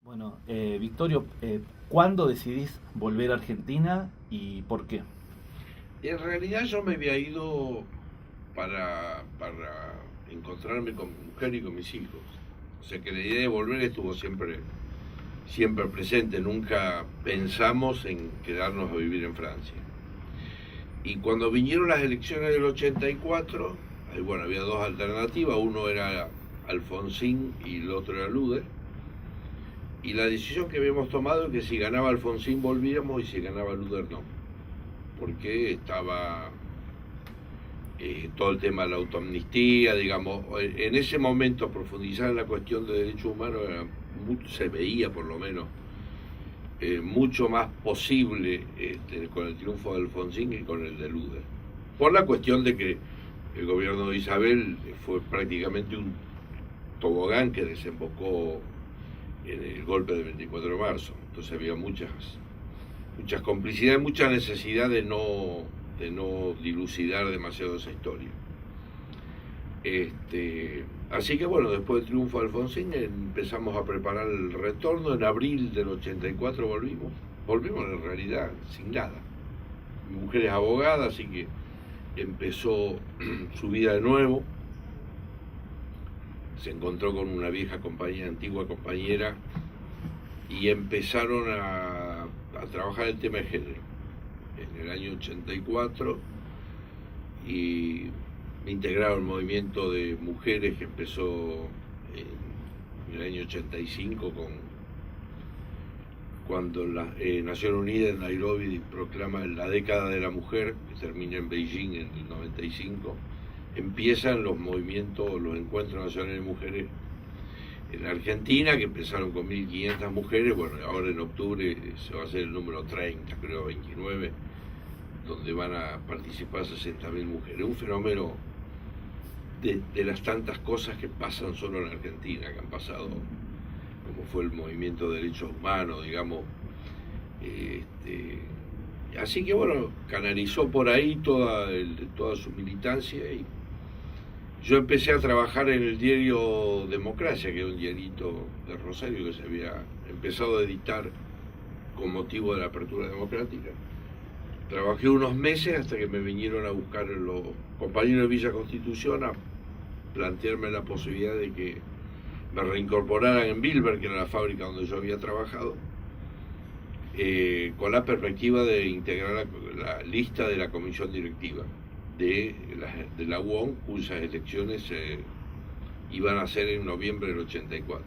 Bueno, Victorio, ¿cuándo decidís volver a Argentina y por qué? En realidad yo me había ido para encontrarme con mi mujer y con mis hijos. O sea que la idea de volver estuvo siempre presente. Nunca pensamos en quedarnos a vivir en Francia. Y cuando vinieron las elecciones del 84, bueno, había dos alternativas. Uno era Alfonsín y el otro era Luder. Y la decisión que habíamos tomado es que si ganaba Alfonsín volvíamos y si ganaba Luder no. Porque estaba todo el tema de la autoamnistía, digamos, en ese momento profundizar en la cuestión de derechos humanos se veía por lo menos mucho más posible con el triunfo de Alfonsín que con el de Luder. Por la cuestión de que el gobierno de Isabel fue prácticamente un tobogán que desembocó en el golpe del 24 de marzo. Entonces había muchas complicidades, mucha necesidad de no dilucidar demasiado esa historia. Así que bueno, después del triunfo de Alfonsín empezamos a preparar el retorno. En abril del 84 volvimos en realidad sin nada. Mi mujer es abogada, así que empezó su vida de nuevo. Se encontró con una vieja compañera, antigua compañera, y empezaron a trabajar el tema de género en el año 84 y integraron el movimiento de mujeres que empezó en el año 85 cuando la Naciones Unidas en Nairobi proclama la década de la mujer, que termina en Beijing en el 95. Empiezan los movimientos, los encuentros nacionales de mujeres en Argentina, que empezaron con 1.500 mujeres. Bueno, ahora en octubre se va a hacer el número 30, creo 29, donde van a participar 60.000 mujeres. Un fenómeno de las tantas cosas que pasan solo en Argentina, que han pasado, como fue el movimiento de derechos humanos, digamos. Así que bueno, canalizó por ahí toda su militancia y yo empecé a trabajar en el diario Democracia, que era un diarito de Rosario que se había empezado a editar con motivo de la apertura democrática. Trabajé unos meses hasta que me vinieron a buscar los compañeros de Villa Constitución a plantearme la posibilidad de que me reincorporaran en Bilber, que era la fábrica donde yo había trabajado, con la perspectiva de integrar la lista de la comisión directiva de la UON, cuyas elecciones iban a ser en noviembre del 84.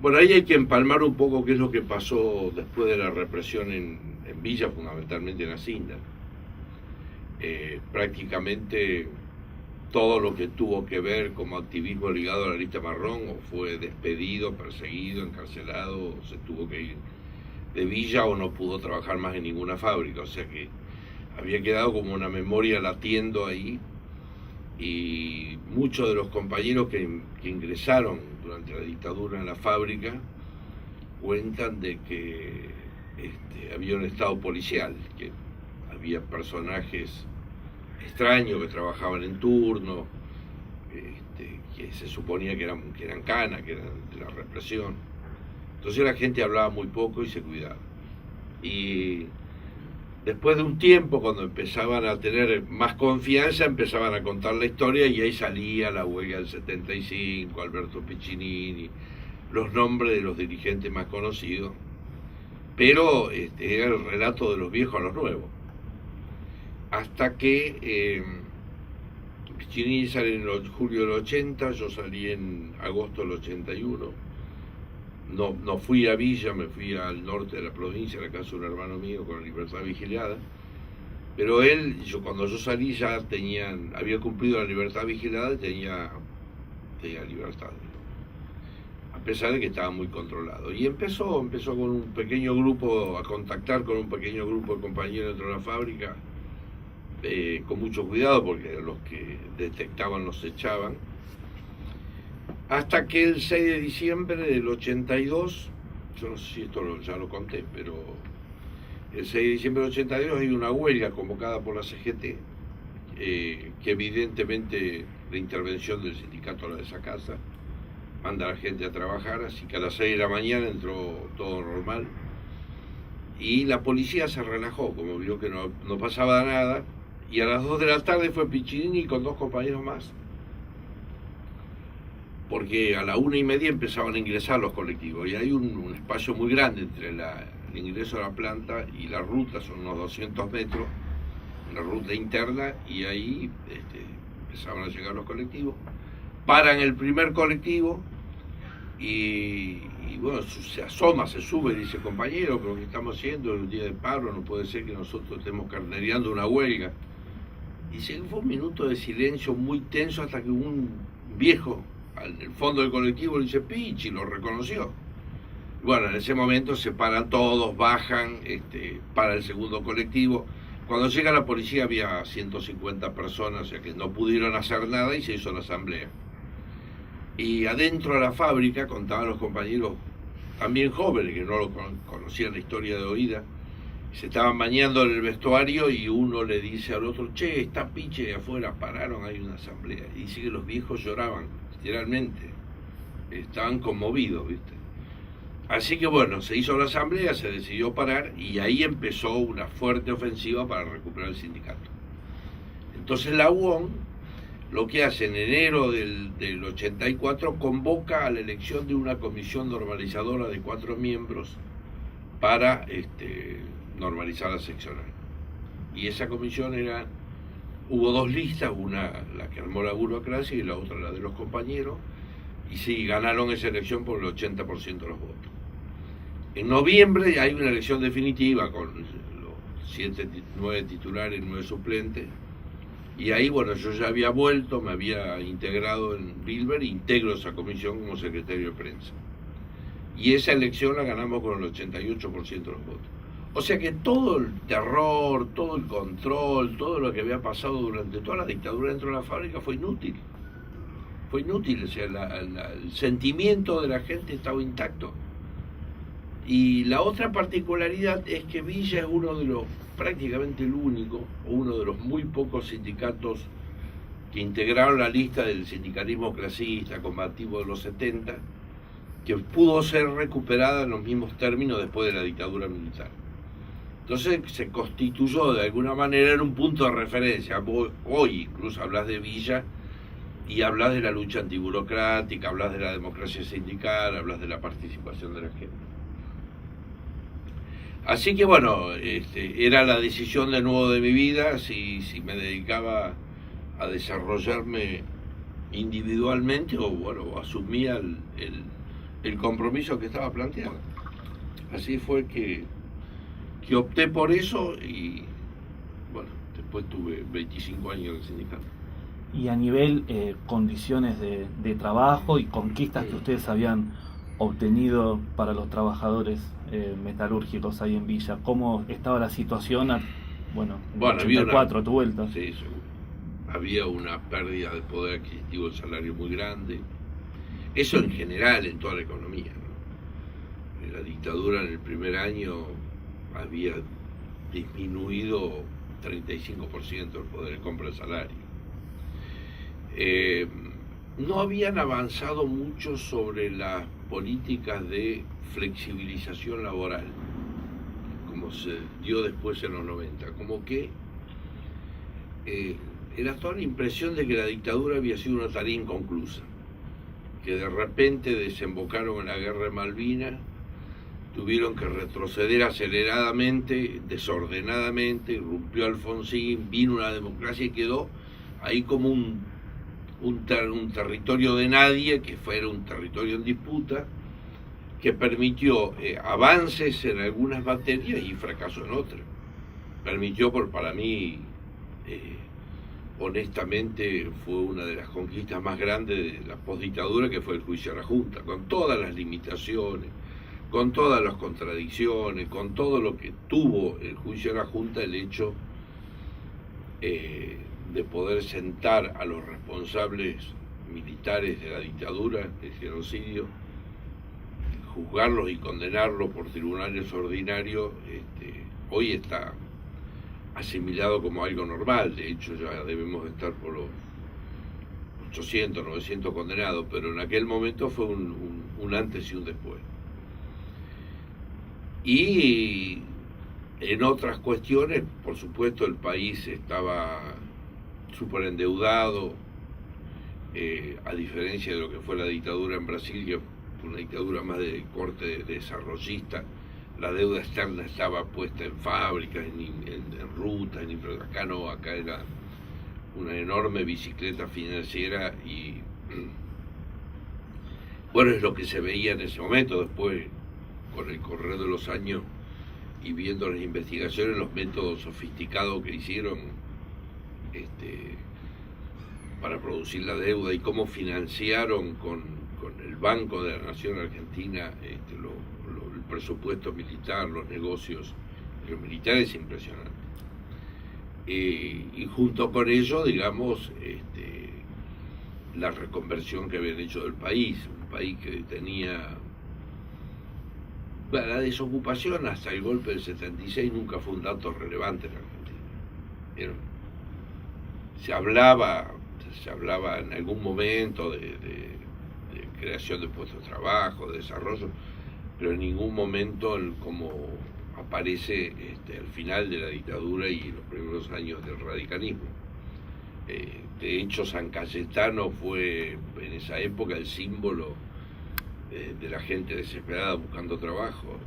Bueno, ahí hay que empalmar un poco qué es lo que pasó después de la represión en Villa, fundamentalmente en Hacienda. Prácticamente todo lo que tuvo que ver como activismo ligado a la lista marrón o fue despedido, perseguido, encarcelado, o se tuvo que ir de Villa o no pudo trabajar más en ninguna fábrica. O sea que había quedado como una memoria latiendo ahí, y muchos de los compañeros que ingresaron durante la dictadura en la fábrica cuentan de que había un estado policial, que había personajes extraños que trabajaban en turno, que se suponía que eran canas, que eran de la represión. Entonces la gente hablaba muy poco y se cuidaba. Y después de un tiempo, cuando empezaban a tener más confianza, empezaban a contar la historia y ahí salía la huelga del 75, Alberto Piccinini, los nombres de los dirigentes más conocidos. Pero era el relato de los viejos a los nuevos. Hasta que Piccinini sale en julio del 80, yo salí en agosto del 81. No fui a Villa, me fui al norte de la provincia, a la casa de un hermano mío con libertad vigilada. Pero cuando yo salí ya había cumplido la libertad vigilada y tenía libertad, a pesar de que estaba muy controlado. Y empezó con un pequeño grupo, a contactar con un pequeño grupo de compañeros dentro de la fábrica, con mucho cuidado porque los que detectaban los echaban. Hasta que el 6 de diciembre del 82, yo no sé si esto ya lo conté, pero el 6 de diciembre del 82 hay una huelga convocada por la CGT, que evidentemente la intervención del sindicato la desacasa, manda a la gente a trabajar, así que a las 6 de la mañana entró todo normal. Y la policía se relajó, como vio que no pasaba nada, y a las 2 de la tarde fue Piccinini con 2 compañeros más. Porque a la 1:30 empezaban a ingresar los colectivos, y hay un espacio muy grande entre el ingreso a la planta y la ruta, son unos 200 metros, una ruta interna, y ahí empezaban a llegar los colectivos. Paran el primer colectivo y bueno, se asoma, se sube y dice: compañero, pero lo que estamos haciendo es un día de paro, no puede ser que nosotros estemos carnereando una huelga. Y fue un minuto de silencio muy tenso hasta que un viejo en el fondo del colectivo le dice: Pichi, lo reconoció. Bueno, en ese momento se paran todos, bajan, para el segundo colectivo. Cuando llega la policía había 150 personas, o sea que no pudieron hacer nada y se hizo la asamblea. Y adentro de la fábrica, contaban los compañeros, también jóvenes, que no lo conocían la historia de oída, se estaban bañando en el vestuario y uno le dice al otro: che, está Piche de afuera, pararon, hay una asamblea. Y dice que los viejos lloraban, literalmente, estaban conmovidos, ¿viste? Así que bueno, se hizo la asamblea, se decidió parar y ahí empezó una fuerte ofensiva para recuperar el sindicato. Entonces la UON lo que hace en enero del 84, convoca a la elección de una comisión normalizadora de 4 miembros para normalizar la seccional. Y esa comisión hubo 2 listas, una la que armó la burocracia y la otra la de los compañeros, y sí, ganaron esa elección por el 80% de los votos. En noviembre hay una elección definitiva con los 9 titulares, 9 suplentes. Y ahí, bueno, yo ya había vuelto, me había integrado en Bilber, integro esa comisión como secretario de prensa. Y esa elección la ganamos con el 88% de los votos. O sea que todo el terror, todo el control, todo lo que había pasado durante toda la dictadura dentro de la fábrica fue inútil. Fue inútil, o sea, el sentimiento de la gente estaba intacto. Y la otra particularidad es que Villa es prácticamente el único, o uno de los muy pocos sindicatos que integraron la lista del sindicalismo clasista, combativo de los 70, que pudo ser recuperada en los mismos términos después de la dictadura militar. Entonces se constituyó de alguna manera en un punto de referencia. Hoy incluso hablas de Villa y hablas de la lucha antiburocrática, hablas de la democracia sindical, hablas de la participación de la gente. Así que bueno, era la decisión de nuevo de mi vida, si me dedicaba a desarrollarme individualmente o bueno, asumía el compromiso que estaba planteado. Así fue que opté por eso y bueno, después tuve 25 años en el sindicato. Y a nivel condiciones de trabajo y conquistas que ustedes habían obtenido para los trabajadores metalúrgicos ahí en Villa, ¿cómo estaba la situación? Bueno, 84, a tu vuelta. Sí, seguro. Había una pérdida de poder adquisitivo, el salario muy grande. Eso en general, en toda la economía, ¿no? En la dictadura, en el primer año, había disminuido 35% el poder de compra del salario. No habían avanzado mucho sobre las políticas de flexibilización laboral, como se dio después en los 90, como que era toda la impresión de que la dictadura había sido una tarea inconclusa, que de repente desembocaron en la guerra de Malvinas, tuvieron que retroceder aceleradamente, desordenadamente, irrumpió Alfonsín, vino una democracia y quedó ahí como un territorio de nadie, que fuera un territorio en disputa, que permitió avances en algunas materias y fracaso en otras. Permitió, para mí, honestamente, fue una de las conquistas más grandes de la postdictadura, que fue el juicio a la Junta, con todas las limitaciones, con todas las contradicciones, con todo lo que tuvo el juicio a la Junta, el hecho de poder sentar a los responsables militares de la dictadura, del genocidio, juzgarlos y condenarlos por tribunales ordinarios, hoy está asimilado como algo normal. De hecho ya debemos estar por los 800, 900 condenados, pero en aquel momento fue un antes y un después. Y en otras cuestiones, por supuesto, el país estaba súper endeudado, a diferencia de lo que fue la dictadura en Brasil, que fue una dictadura más de corte desarrollista. La deuda externa estaba puesta en fábricas, en rutas, acá no, acá era una enorme bicicleta financiera y bueno, es lo que se veía en ese momento. Después, con el correr de los años y viendo las investigaciones, los métodos sofisticados que hicieron para producir la deuda y cómo financiaron con el Banco de la Nación Argentina el presupuesto militar, los negocios de los militares, es impresionante. Y junto con ello, digamos, la reconversión que habían hecho del país, un país que tenía... Bueno, la desocupación hasta el golpe del 76 nunca fue un dato relevante en Argentina. Se hablaba en algún momento de creación de puestos de trabajo, de desarrollo, pero en ningún momento como aparece al final de la dictadura y los primeros años del radicalismo. De hecho, San Cayetano fue en esa época el símbolo de la gente desesperada buscando trabajo.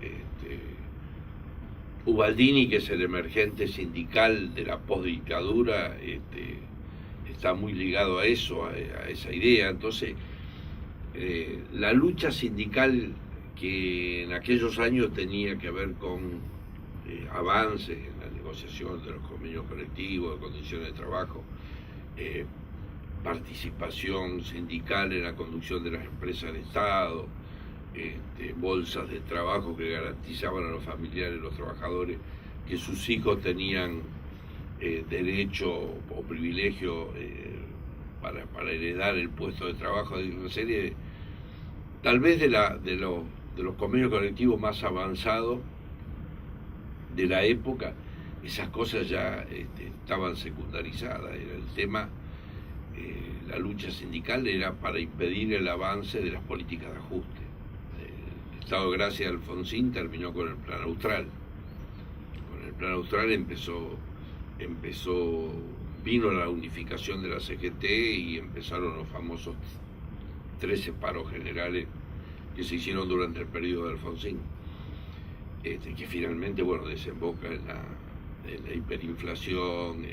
Ubaldini, que es el emergente sindical de la postdictadura, está muy ligado a eso, a esa idea. Entonces, la lucha sindical, que en aquellos años tenía que ver con avances en la negociación de los convenios colectivos, de condiciones de trabajo, participación sindical en la conducción de las empresas del Estado, bolsas de trabajo que garantizaban a los familiares de los trabajadores que sus hijos tenían derecho o privilegio para heredar el puesto de trabajo, de una serie, tal vez de los convenios colectivos más avanzados de la época. Esas cosas ya estaban secundarizadas. Era el tema, la lucha sindical era para impedir el avance de las políticas de ajuste. El Estado de Gracia de Alfonsín terminó con el Plan Austral. Con el Plan Austral vino la unificación de la CGT y empezaron los famosos 13 paros generales que se hicieron durante el periodo de Alfonsín, que finalmente, bueno, desemboca en la hiperinflación,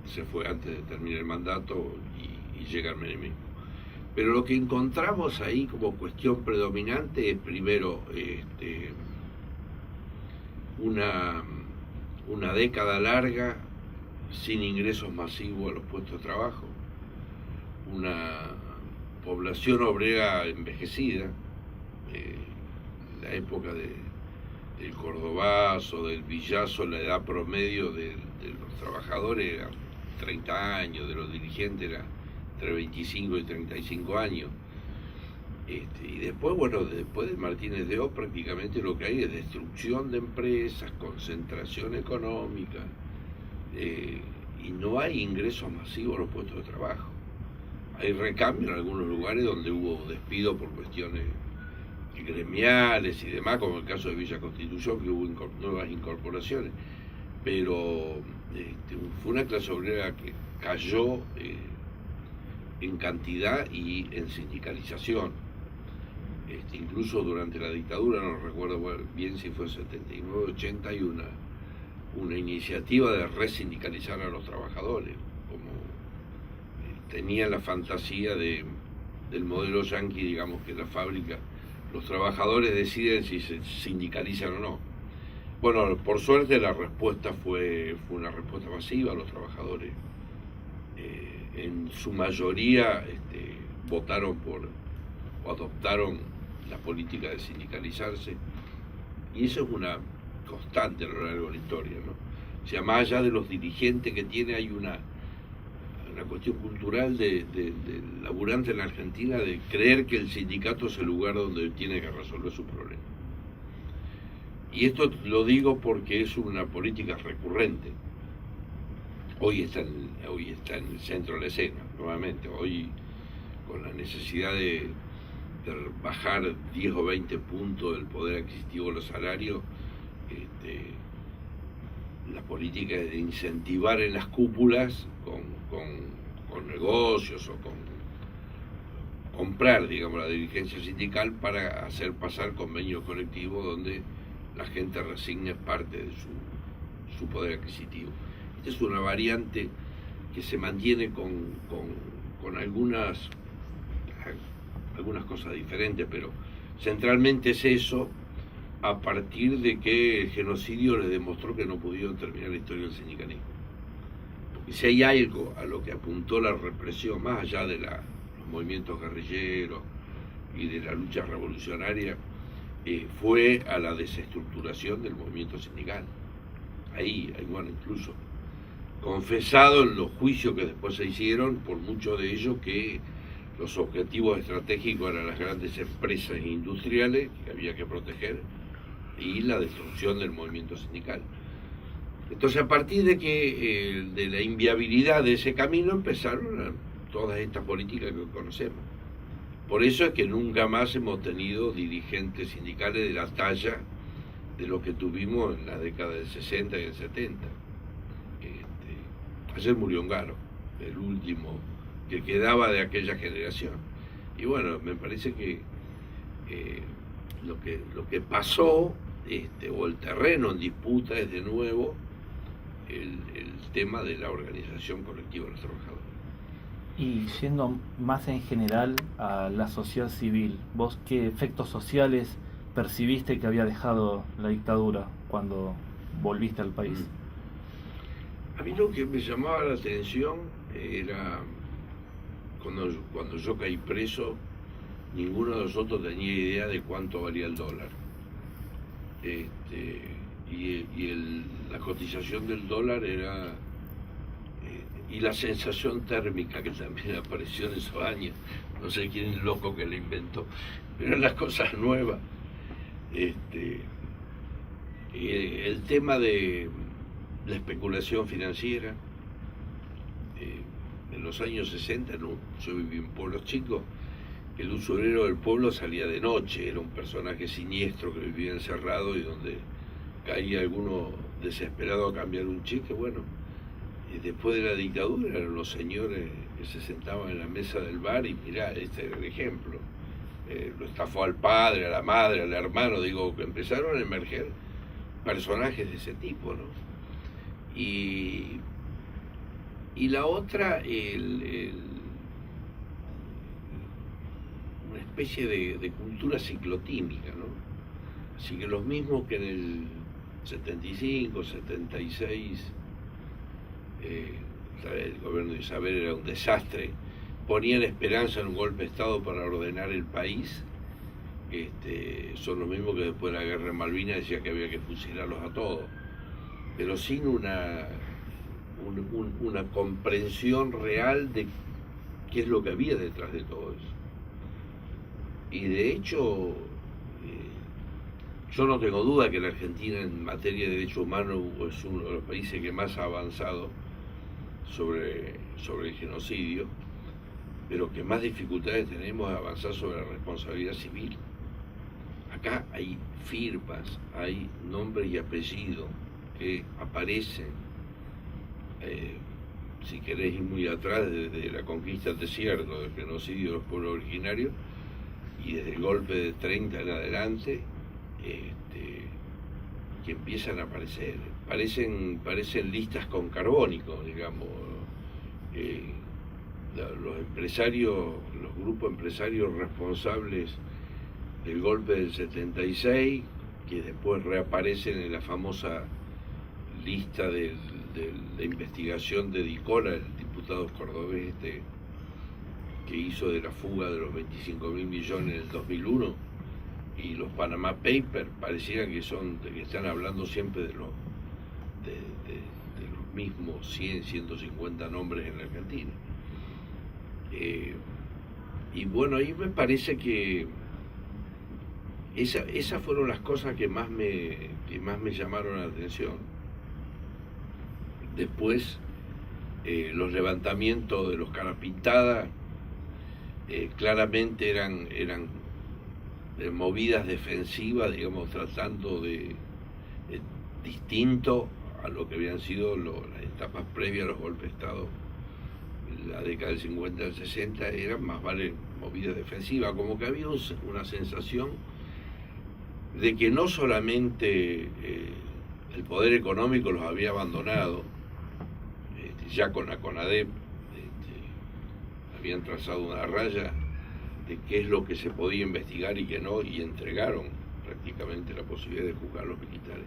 se fue antes de terminar el mandato y llega el menemismo. Pero lo que encontramos ahí como cuestión predominante es primero una década larga sin ingresos masivos a los puestos de trabajo, una población obrera envejecida, la época del Cordobazo, del Villazo, la edad promedio de los trabajadores era 30 años, de los dirigentes era entre 25 y 35 años. Y después, bueno, después de Martínez de O prácticamente lo que hay es destrucción de empresas, concentración económica, y no hay ingresos masivos a los puestos de trabajo. Hay recambio en algunos lugares donde hubo despido por cuestiones gremiales y demás, como el caso de Villa Constitución, que hubo nuevas incorporaciones, pero fue una clase obrera que cayó en cantidad y en sindicalización. Incluso durante la dictadura, no recuerdo bien si fue 79, 80, hay una iniciativa de resindicalizar a los trabajadores, como tenían la fantasía del modelo yanqui, digamos, que la fábrica, los trabajadores deciden si se sindicalizan o no. Bueno, por suerte la respuesta fue una respuesta masiva. Los trabajadores en su mayoría votaron o adoptaron la política de sindicalizarse, y eso es una constante a lo largo de la historia, ¿no? O sea, más allá de los dirigentes que tiene, hay una cuestión cultural del laburante en la Argentina de creer que el sindicato es el lugar donde tiene que resolver sus problemas. Y esto lo digo porque es una política recurrente. hoy está en el centro de la escena, nuevamente. Hoy, con la necesidad de bajar 10 o 20 puntos del poder adquisitivo de los salarios, la política es de incentivar en las cúpulas con negocios o con comprar, digamos, la dirigencia sindical para hacer pasar convenios colectivos donde la gente resigne parte de su poder adquisitivo. Esta es una variante que se mantiene con algunas cosas diferentes, pero centralmente es eso, a partir de que el genocidio les demostró que no pudieron terminar la historia del sindicalismo. Porque si hay algo a lo que apuntó la represión, más allá de los movimientos guerrilleros y de la lucha revolucionaria, fue a la desestructuración del movimiento sindical. Ahí, bueno, incluso confesado en los juicios que después se hicieron por muchos de ellos, que los objetivos estratégicos eran las grandes empresas industriales que había que proteger y la destrucción del movimiento sindical. Entonces, a partir de la inviabilidad de ese camino, empezaron todas estas políticas que conocemos. Por eso es que nunca más hemos tenido dirigentes sindicales de la talla de lo que tuvimos en la década del 60 y del 70. Ayer murió Ongaro, el último que quedaba de aquella generación. Y bueno, me parece que lo que pasó, o el terreno en disputa, es de nuevo el tema de la organización colectiva de los trabajadores. Y yendo más en general a la sociedad civil, ¿vos qué efectos sociales percibiste que había dejado la dictadura cuando volviste al país? A mí lo que me llamaba la atención era cuando yo caí preso, ninguno de nosotros tenía idea de cuánto valía el dólar. La cotización del dólar era... y la sensación térmica que también apareció en esos años, no sé quién es el loco que lo inventó, pero eran las cosas nuevas. El tema de la especulación financiera, en los años 60, yo viví en pueblos chicos, el usurero del pueblo salía de noche, era un personaje siniestro que vivía encerrado y donde caía alguno desesperado a cambiar un cheque. Bueno, después de la dictadura eran los señores que se sentaban en la mesa del bar y mirá, este era el ejemplo. Lo estafó al padre, a la madre, al hermano, digo, que empezaron a emerger personajes de ese tipo, ¿no? Y la otra, una especie de cultura ciclotímica, ¿no? Así que los mismos que en el 75, 76, el gobierno de Isabel era un desastre, ponían esperanza en un golpe de Estado para ordenar el país, son los mismos que después de la guerra de Malvinas decían que había que fusilarlos a todos, pero sin una comprensión real de qué es lo que había detrás de todo eso. Y de hecho, yo no tengo duda que la Argentina en materia de derechos humanos es uno de los países que más ha avanzado sobre el genocidio, pero que más dificultades tenemos de avanzar sobre la responsabilidad civil. Acá hay firmas, hay nombres y apellidos que aparecen, si querés ir muy atrás, desde la conquista del desierto, del genocidio de los pueblos originarios, y desde el golpe de 30 en adelante, que empiezan a aparecer. Parecen listas con carbónico, digamos. Los empresarios, los grupos empresarios responsables del golpe del 76, que después reaparecen en la famosa lista de investigación de Dicola, el diputado cordobés que hizo de la fuga de los 25.000 millones en el 2001, y los Panama Papers parecían que están hablando siempre de los mismos 100, 150 nombres en la Argentina. Y bueno, ahí me parece que esas fueron las cosas que más me llamaron la atención. Después, los levantamientos de los caras pintadas claramente eran movidas defensivas, digamos, tratando de distinto a lo que habían sido las etapas previas a los golpes de Estado. La década del 50 al 60 eran más vale movidas defensivas, como que había una sensación de que no solamente el poder económico los había abandonado, ya con la CONADEP habían trazado una raya de qué es lo que se podía investigar y qué no, y entregaron prácticamente la posibilidad de juzgar a los militares,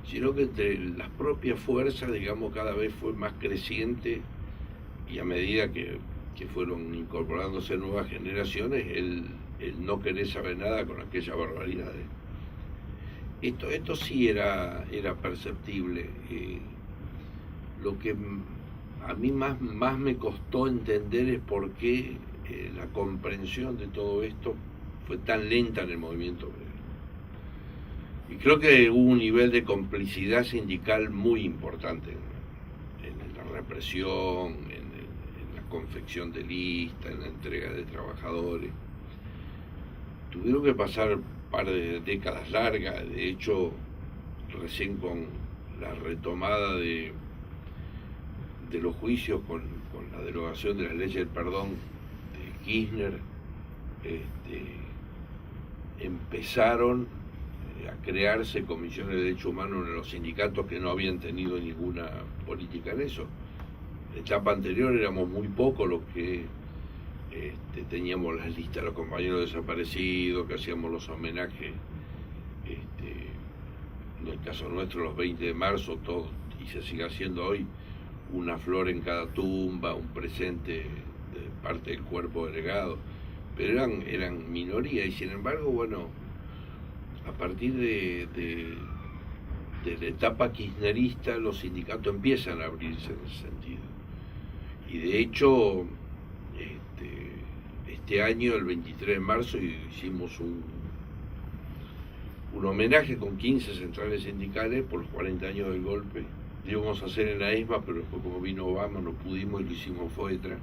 sino que entre las propias fuerzas, digamos, cada vez fue más creciente, y a medida que fueron incorporándose nuevas generaciones, el no querer saber nada con aquellas barbaridades. Esto sí era perceptible. Lo que a mí más me costó entender es por qué la comprensión de todo esto fue tan lenta en el movimiento obrero. Y creo que hubo un nivel de complicidad sindical muy importante en la represión, en la confección de listas, en la entrega de trabajadores. Tuvieron que pasar un par de décadas largas. De hecho, recién con la retomada de los juicios, con la derogación de las leyes del perdón de Kirchner, empezaron a crearse comisiones de derechos humanos en los sindicatos que no habían tenido ninguna política en eso. En la etapa anterior éramos muy pocos los que teníamos las listas de los compañeros desaparecidos, que hacíamos los homenajes, en el caso nuestro los 20 de marzo, todos, y se sigue haciendo hoy, una flor en cada tumba, un presente de parte del cuerpo delegado, pero eran minoría, y sin embargo, bueno, a partir de la etapa kirchnerista, los sindicatos empiezan a abrirse en ese sentido. Y de hecho, este año, el 23 de marzo, hicimos un homenaje con 15 centrales sindicales por los 40 años del golpe. Lo íbamos a hacer en la ESMA, pero después, como vino Obama, no pudimos y lo hicimos en FOETRA,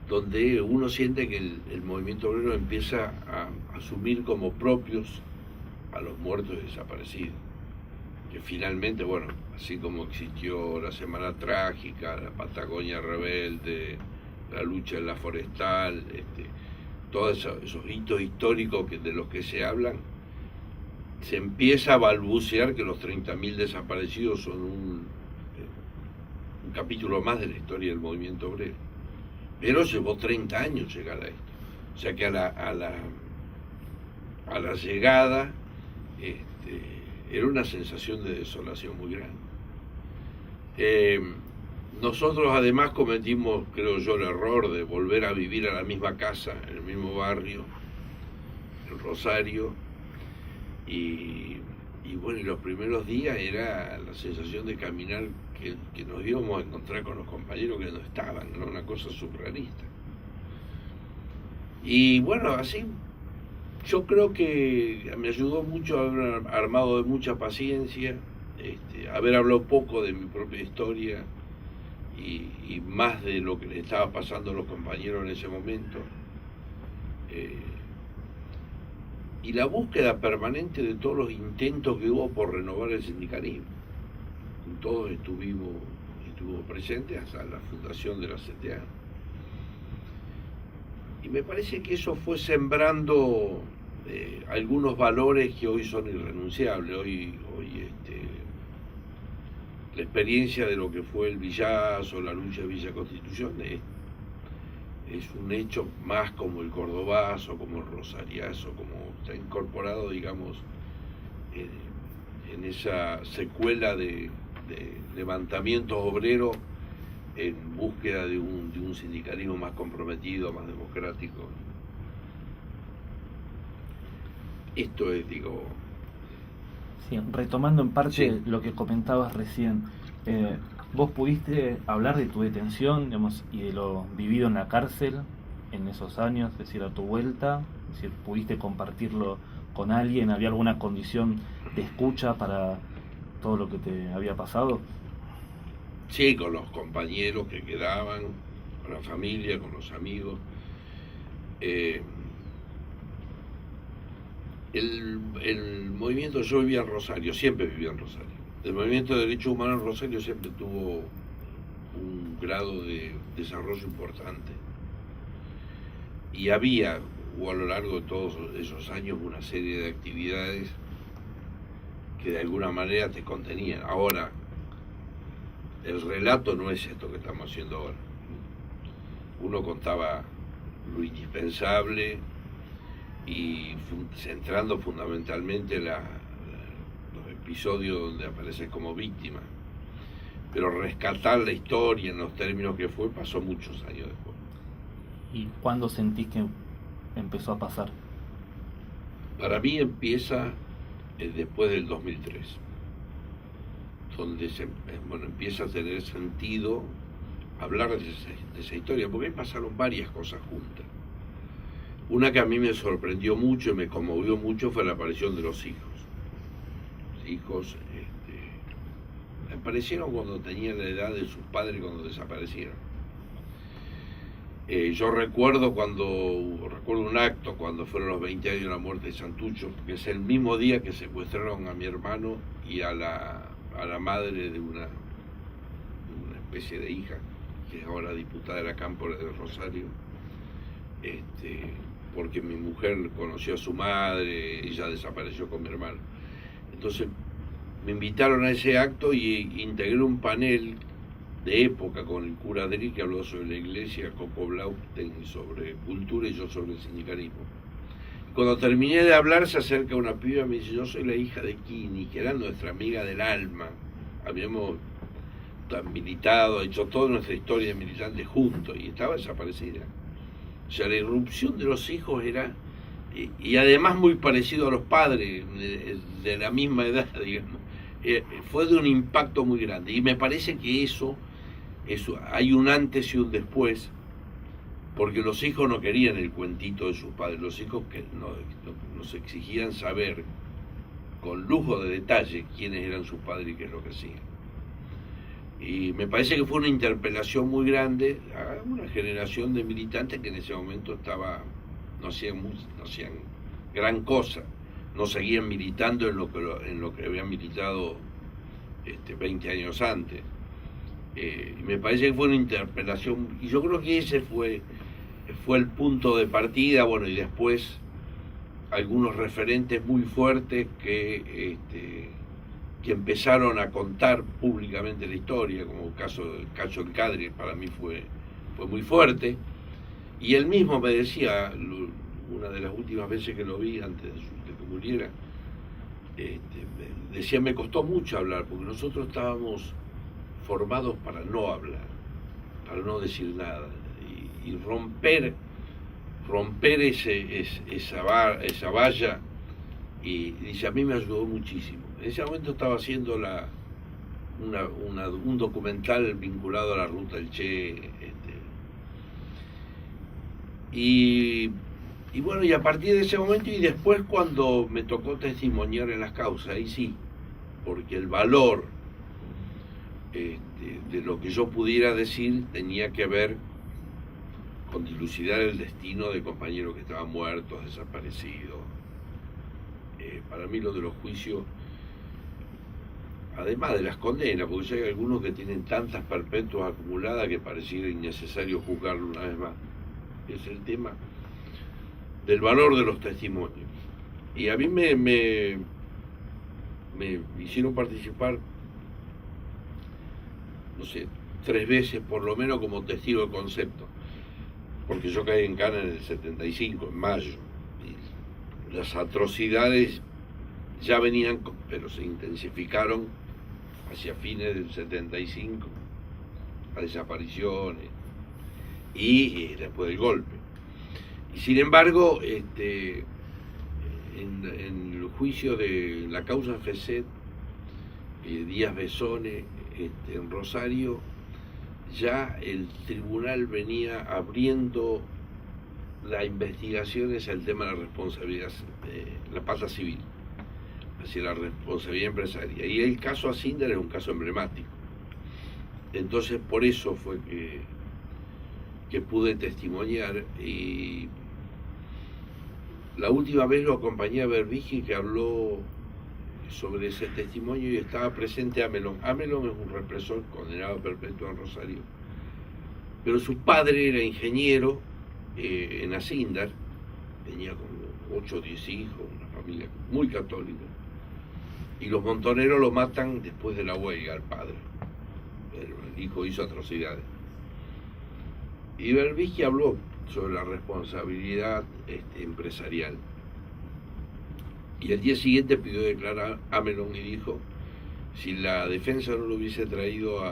donde uno siente que el movimiento obrero empieza a asumir como propios a los muertos y desaparecidos, que finalmente, bueno, así como existió la Semana Trágica, la Patagonia Rebelde, la lucha en la forestal, todos esos hitos históricos de los que se hablan, se empieza a balbucear que los 30.000 desaparecidos son un capítulo más de la historia del movimiento obrero. Pero llevó 30 años llegar a esto. O sea que a la llegada era una sensación de desolación muy grande. Nosotros además cometimos, creo yo, el error de volver a vivir a la misma casa, en el mismo barrio, en Rosario, y bueno, y los primeros días era la sensación de caminar que nos íbamos a encontrar con los compañeros que no estaban, ¿no? Una cosa surrealista. Y bueno, así yo creo que me ayudó mucho haber armado de mucha paciencia, haber hablado poco de mi propia historia y más de lo que le estaba pasando a los compañeros en ese momento. Y la búsqueda permanente de todos los intentos que hubo por renovar el sindicalismo. Todos estuvimos presentes hasta la fundación de la CTA. Y me parece que eso fue sembrando algunos valores que hoy son irrenunciables. Hoy la experiencia de lo que fue el Villazo, la lucha de Villa Constitución, es un hecho más como el cordobazo, como el rosariazo, como está incorporado, digamos, en esa secuela de levantamientos obreros en búsqueda de un sindicalismo más comprometido, más democrático. Esto es, digo... Sí, retomando en parte sí, lo que comentabas recién, vos pudiste hablar de tu detención, digamos, y de lo vivido en la cárcel en esos años, es decir, a tu vuelta, es decir, pudiste compartirlo con alguien, ¿había alguna condición de escucha para todo lo que te había pasado? Sí, con los compañeros que quedaban, con la familia, con los amigos. El movimiento, yo vivía en Rosario, siempre vivía en Rosario. El movimiento de derechos humanos en Rosario siempre tuvo un grado de desarrollo importante. Y hubo a lo largo de todos esos años una serie de actividades que de alguna manera te contenían. Ahora, el relato no es esto que estamos haciendo ahora. Uno contaba lo indispensable y centrando fundamentalmente los episodios donde apareces como víctima. Pero rescatar la historia en los términos que fue pasó muchos años después. ¿Y cuándo sentís que empezó a pasar? Para mí empieza después del 2003, donde empieza a tener sentido hablar de esa historia, porque ahí pasaron varias cosas juntas. Una que a mí me sorprendió mucho y me conmovió mucho fue la aparición de los hijos. Los hijos aparecieron cuando tenían la edad de sus padres cuando desaparecieron. Yo recuerdo un acto cuando fueron los 20 años de la muerte de Santucho, que es el mismo día que secuestraron a mi hermano y a la madre de una especie de hija, que es ahora diputada de la Cámpora de Rosario, porque mi mujer conoció a su madre, ella desapareció con mi hermano. Entonces me invitaron a ese acto y integré un panel de época con el cura Adri, que habló sobre la iglesia, Coco Blaustein sobre cultura y yo sobre el sindicalismo. Y cuando terminé de hablar se acerca una piba y me dice: yo soy la hija de Kini, que era nuestra amiga del alma. Habíamos militado, hecho toda nuestra historia de militantes juntos y estaba desaparecida. O sea, la irrupción de los hijos era, y además muy parecido a los padres, de la misma edad, digamos, fue de un impacto muy grande. Y me parece que eso hay un antes y un después, porque los hijos no querían el cuentito de sus padres, los hijos que nos exigían saber con lujo de detalle quiénes eran sus padres y qué es lo que hacían. Y me parece que fue una interpelación muy grande a una generación de militantes que en ese momento no hacían gran cosa, no seguían militando en lo que habían militado 20 años antes. Y me parece que fue una interpelación, y yo creo que ese fue el punto de partida. Bueno, y después algunos referentes muy fuertes que empezaron a contar públicamente la historia, como el caso del Cacho El Cadre, para mí fue muy fuerte. Y él mismo me decía, una de las últimas veces que lo vi antes de que muriera, decía: me costó mucho hablar, porque nosotros estábamos formados para no hablar, para no decir nada, y romper esa valla. Y dice: a mí me ayudó muchísimo. En ese momento estaba haciendo un documental vinculado a la ruta del Che, y bueno, y a partir de ese momento, y después cuando me tocó testimoniar en las causas, ahí sí, porque el valor de lo que yo pudiera decir tenía que ver con dilucidar el destino de compañeros que estaban muertos, desaparecidos. Para mí lo de los juicios, además de las condenas, porque ya hay algunos que tienen tantas perpetuas acumuladas que pareciera innecesario juzgarlo una vez más, es el tema del valor de los testimonios. Y a mí me hicieron participar, no sé, 3 veces por lo menos como testigo de concepto, porque yo caí en Cana en el 75, en mayo. Y las atrocidades ya venían, pero se intensificaron hacia fines del 75, las desapariciones y después del golpe. Y sin embargo, en el juicio de la causa FESET, Díaz Besone, en Rosario, ya el tribunal venía abriendo la investigación hacia el tema de la responsabilidad, la pata civil, hacia la responsabilidad empresaria. Y el caso Asíndar es un caso emblemático. Entonces por eso fue que pude testimoniar, y la última vez lo acompañé a Berbisky, que habló sobre ese testimonio, y estaba presente Amelón. Amelón es un represor condenado a perpetuo en Rosario, pero su padre era ingeniero en Acíndar, tenía como 8 o 10 hijos, una familia muy católica, y los montoneros lo matan después de la huelga al padre, pero el hijo hizo atrocidades. Y Berbisky habló sobre la responsabilidad empresarial. Y al día siguiente pidió declarar a Amelón y dijo, si la defensa no lo hubiese traído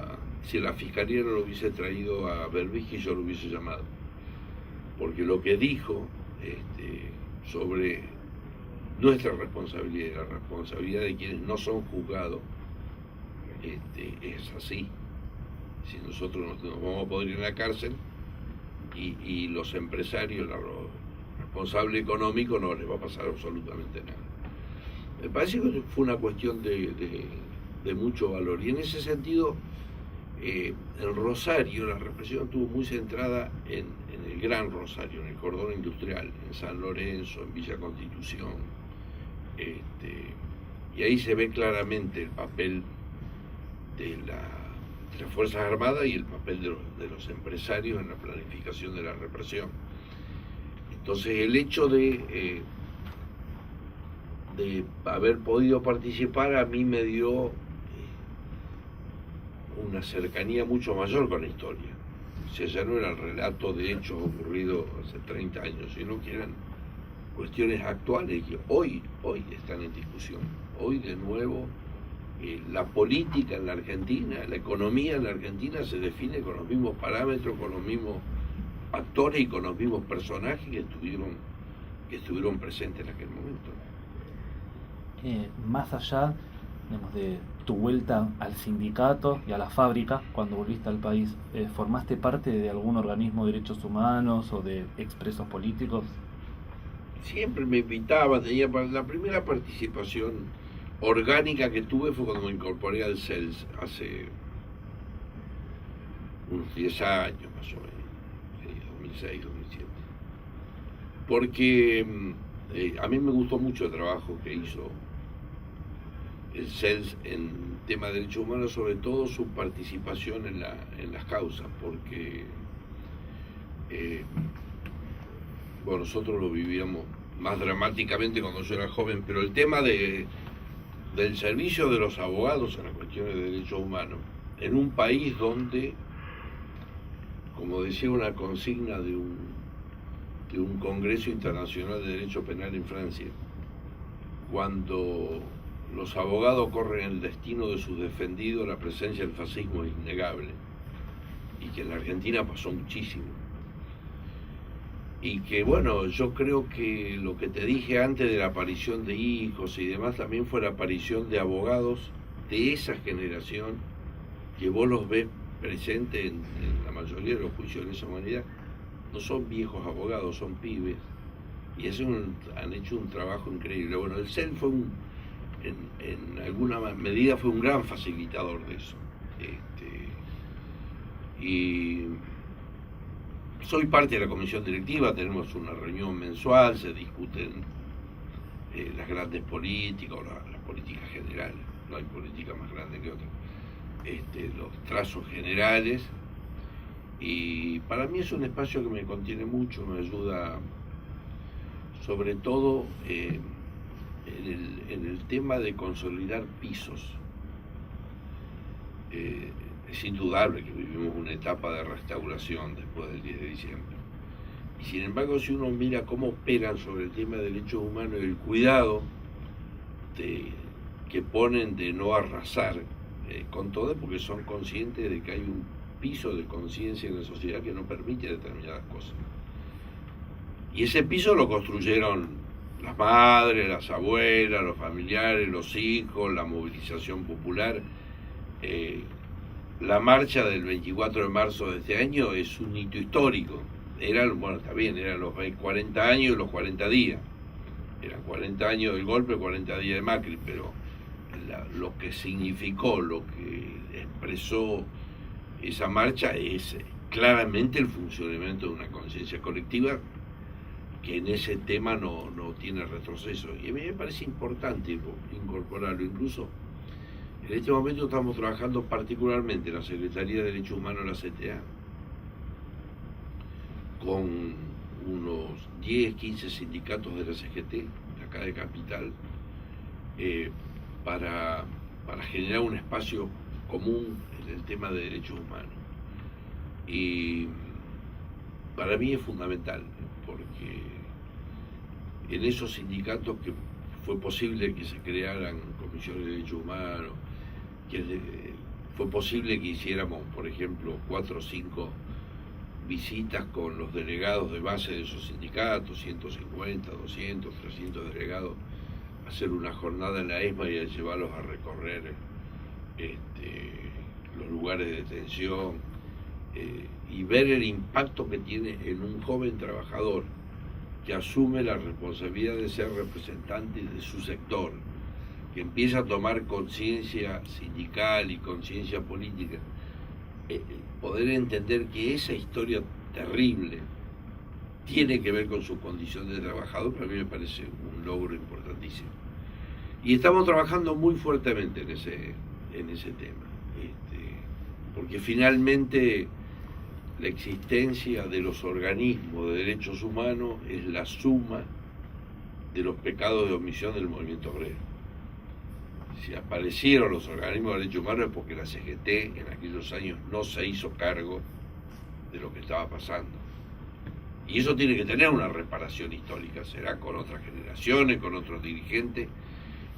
si la fiscalía no lo hubiese traído a Berbisky, yo lo hubiese llamado. Porque lo que dijo sobre nuestra responsabilidad y la responsabilidad de quienes no son juzgados es así. Si nosotros nos vamos a poder ir en la cárcel, y los empresarios, los responsables económicos, no les va a pasar absolutamente nada. Me parece que fue una cuestión de mucho valor, y en ese sentido en Rosario la represión estuvo muy centrada en el Gran Rosario, en el cordón industrial, en San Lorenzo, en Villa Constitución, y ahí se ve claramente el papel de las Fuerzas Armadas y el papel de los empresarios en la planificación de la represión. Entonces el hecho de haber podido participar a mí me dio una cercanía mucho mayor con la historia. O sea, ya no era el relato de hechos ocurridos hace 30 años, sino que eran cuestiones actuales que hoy están en discusión. Hoy de nuevo la política en la Argentina, la economía en la Argentina se define con los mismos parámetros, con los mismos actores y con los mismos personajes que estuvieron presentes en aquel momento. Más allá, digamos, de tu vuelta al sindicato y a la fábrica, cuando volviste al país, ¿formaste parte de algún organismo de derechos humanos o de expresos políticos? Siempre me invitaban, tenía la primera participación orgánica que tuve fue cuando me incorporé al CELS hace unos 10 años más o menos, 2006, 2007. Porque a mí me gustó mucho el trabajo que hizo el CELS en tema de derechos humanos, sobre todo su participación en las causas, porque bueno, nosotros lo vivíamos más dramáticamente cuando yo era joven, pero el tema del servicio de los abogados en las cuestiones de derechos humanos, en un país donde, como decía una consigna de un Congreso Internacional de Derecho Penal en Francia, cuando los abogados corren el destino de sus defendidos, la presencia del fascismo es innegable, y que en la Argentina pasó muchísimo. Y que bueno, yo creo que lo que te dije antes de la aparición de hijos y demás, también fue la aparición de abogados de esa generación, que vos los ves presentes en la mayoría de los juicios de lesa humanidad. No son viejos abogados, son pibes, y han hecho un trabajo increíble. Bueno, el CEL fue en alguna medida fue un gran facilitador de eso. Y soy parte de la comisión directiva, tenemos una reunión mensual, se discuten las grandes políticas, o las políticas generales, no hay política más grande que otra, los trazos generales, y para mí es un espacio que me contiene mucho, me ayuda sobre todo en el tema de consolidar pisos. Es indudable que vivimos una etapa de restauración después del 10 de diciembre. Y sin embargo, si uno mira cómo operan sobre el tema de derechos humanos y el cuidado que ponen de no arrasar con todo, porque son conscientes de que hay un piso de conciencia en la sociedad que no permite determinadas cosas. Y ese piso lo construyeron las madres, las abuelas, los familiares, los hijos, la movilización popular. La marcha del 24 de marzo de este año es un hito histórico. Bueno, está bien, eran los 40 años y los 40 días. Eran 40 años del golpe, 40 días de Macri, pero lo que significó, lo que expresó esa marcha es claramente el funcionamiento de una conciencia colectiva que en ese tema no tiene retroceso. Y a mí me parece importante incorporarlo. Incluso en este momento estamos trabajando particularmente en la Secretaría de Derechos Humanos de la CTA con unos 10, 15 sindicatos de la CGT, de acá de Capital, para generar un espacio común en el tema de derechos humanos. Y para mí es fundamental, porque en esos sindicatos que fue posible que se crearan comisiones de derechos humanos, que fue posible que hiciéramos, por ejemplo, 4 o 5 visitas con los delegados de base de esos sindicatos, 150, 200, 300 delegados, hacer una jornada en la ESMA y a llevarlos a recorrer los lugares de detención y ver el impacto que tiene en un joven trabajador que asume la responsabilidad de ser representante de su sector, que empieza a tomar conciencia sindical y conciencia política, poder entender que esa historia terrible tiene que ver con su condición de trabajador, para mí me parece un logro importantísimo. Y estamos trabajando muy fuertemente en ese tema, porque finalmente la existencia de los organismos de derechos humanos es la suma de los pecados de omisión del movimiento obrero. Si aparecieron los organismos de derechos humanos es porque la CGT en aquellos años no se hizo cargo de lo que estaba pasando. Y eso tiene que tener una reparación histórica, será con otras generaciones, con otros dirigentes,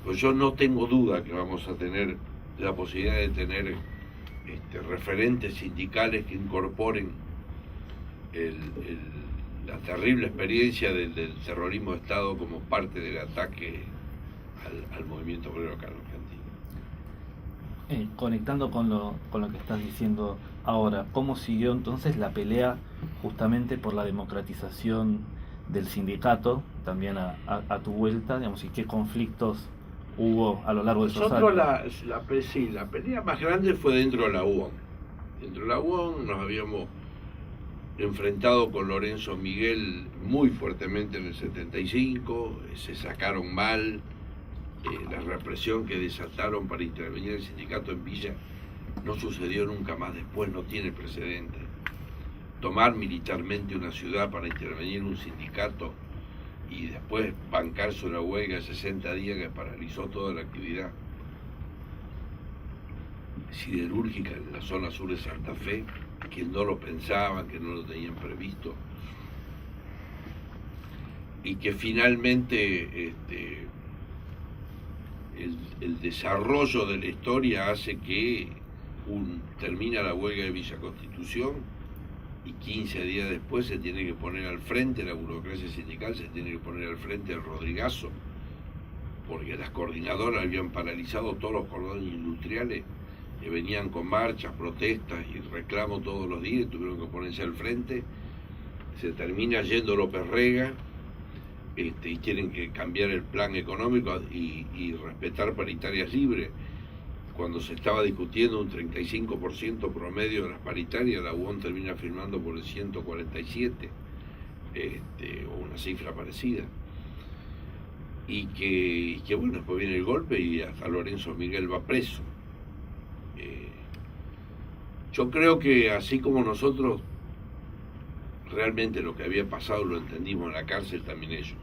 pues yo no tengo duda que vamos a tener la posibilidad de tener referentes sindicales que incorporen la terrible experiencia del terrorismo de Estado como parte del ataque al movimiento obrero acá en Argentina. Conectando con lo que estás diciendo ahora, ¿cómo siguió entonces la pelea justamente por la democratización del sindicato, también a tu vuelta, digamos, y qué conflictos hubo a lo largo de esos años? La pelea más grande fue dentro de la UON. Dentro de la UON nos habíamos enfrentado con Lorenzo Miguel muy fuertemente en el 75, se sacaron mal, la represión que desataron para intervenir el sindicato en Villa no sucedió nunca más después, no tiene precedente. Tomar militarmente una ciudad para intervenir un sindicato y después bancarse una huelga de 60 días que paralizó toda la actividad siderúrgica en la zona sur de Santa Fe, que no lo pensaban, que no lo tenían previsto, y que finalmente el desarrollo de la historia hace que termina la huelga de Villa Constitución y 15 días después se tiene que poner al frente la burocracia sindical, se tiene que poner al frente el Rodrigazo, porque las coordinadoras habían paralizado todos los cordones industriales que venían con marchas, protestas y reclamos todos los días, tuvieron que ponerse al frente. Se termina yendo López Rega, y tienen que cambiar el plan económico y respetar paritarias libres. Cuando se estaba discutiendo un 35% promedio de las paritarias, la UON termina firmando por el 147, o una cifra parecida. Y que bueno, después viene el golpe y hasta Lorenzo Miguel va preso. Yo creo que así como nosotros realmente lo que había pasado lo entendimos en la cárcel, también ellos.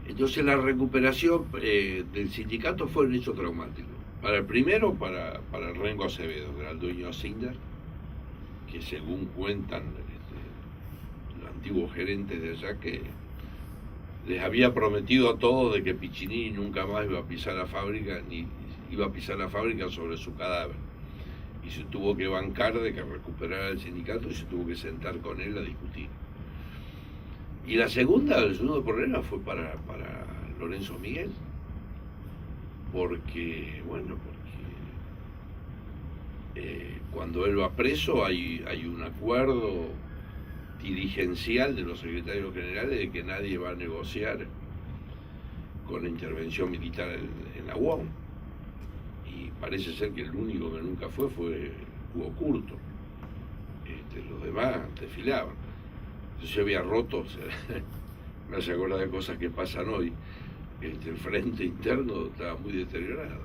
Entonces la recuperación del sindicato fue un hecho traumático. Para el primero, para el Rengo Acevedo, que era el dueño de Cinder, que según cuentan los antiguos gerentes de allá, que les había prometido a todos de que Piccinini nunca más iba a pisar la fábrica, ni iba a pisar la fábrica sobre su cadáver. Y se tuvo que bancar de que recuperara el sindicato y se tuvo que sentar con él a discutir. Y el segundo problema fue para Lorenzo Miguel, porque cuando él va preso hay un acuerdo dirigencial de los secretarios generales de que nadie va a negociar con la intervención militar en la UON. y parece ser que el único que nunca fue Hugo Curto. Los demás desfilaban. Entonces yo había roto, o sea, me hace acordar de cosas que pasan hoy. El frente interno estaba muy deteriorado.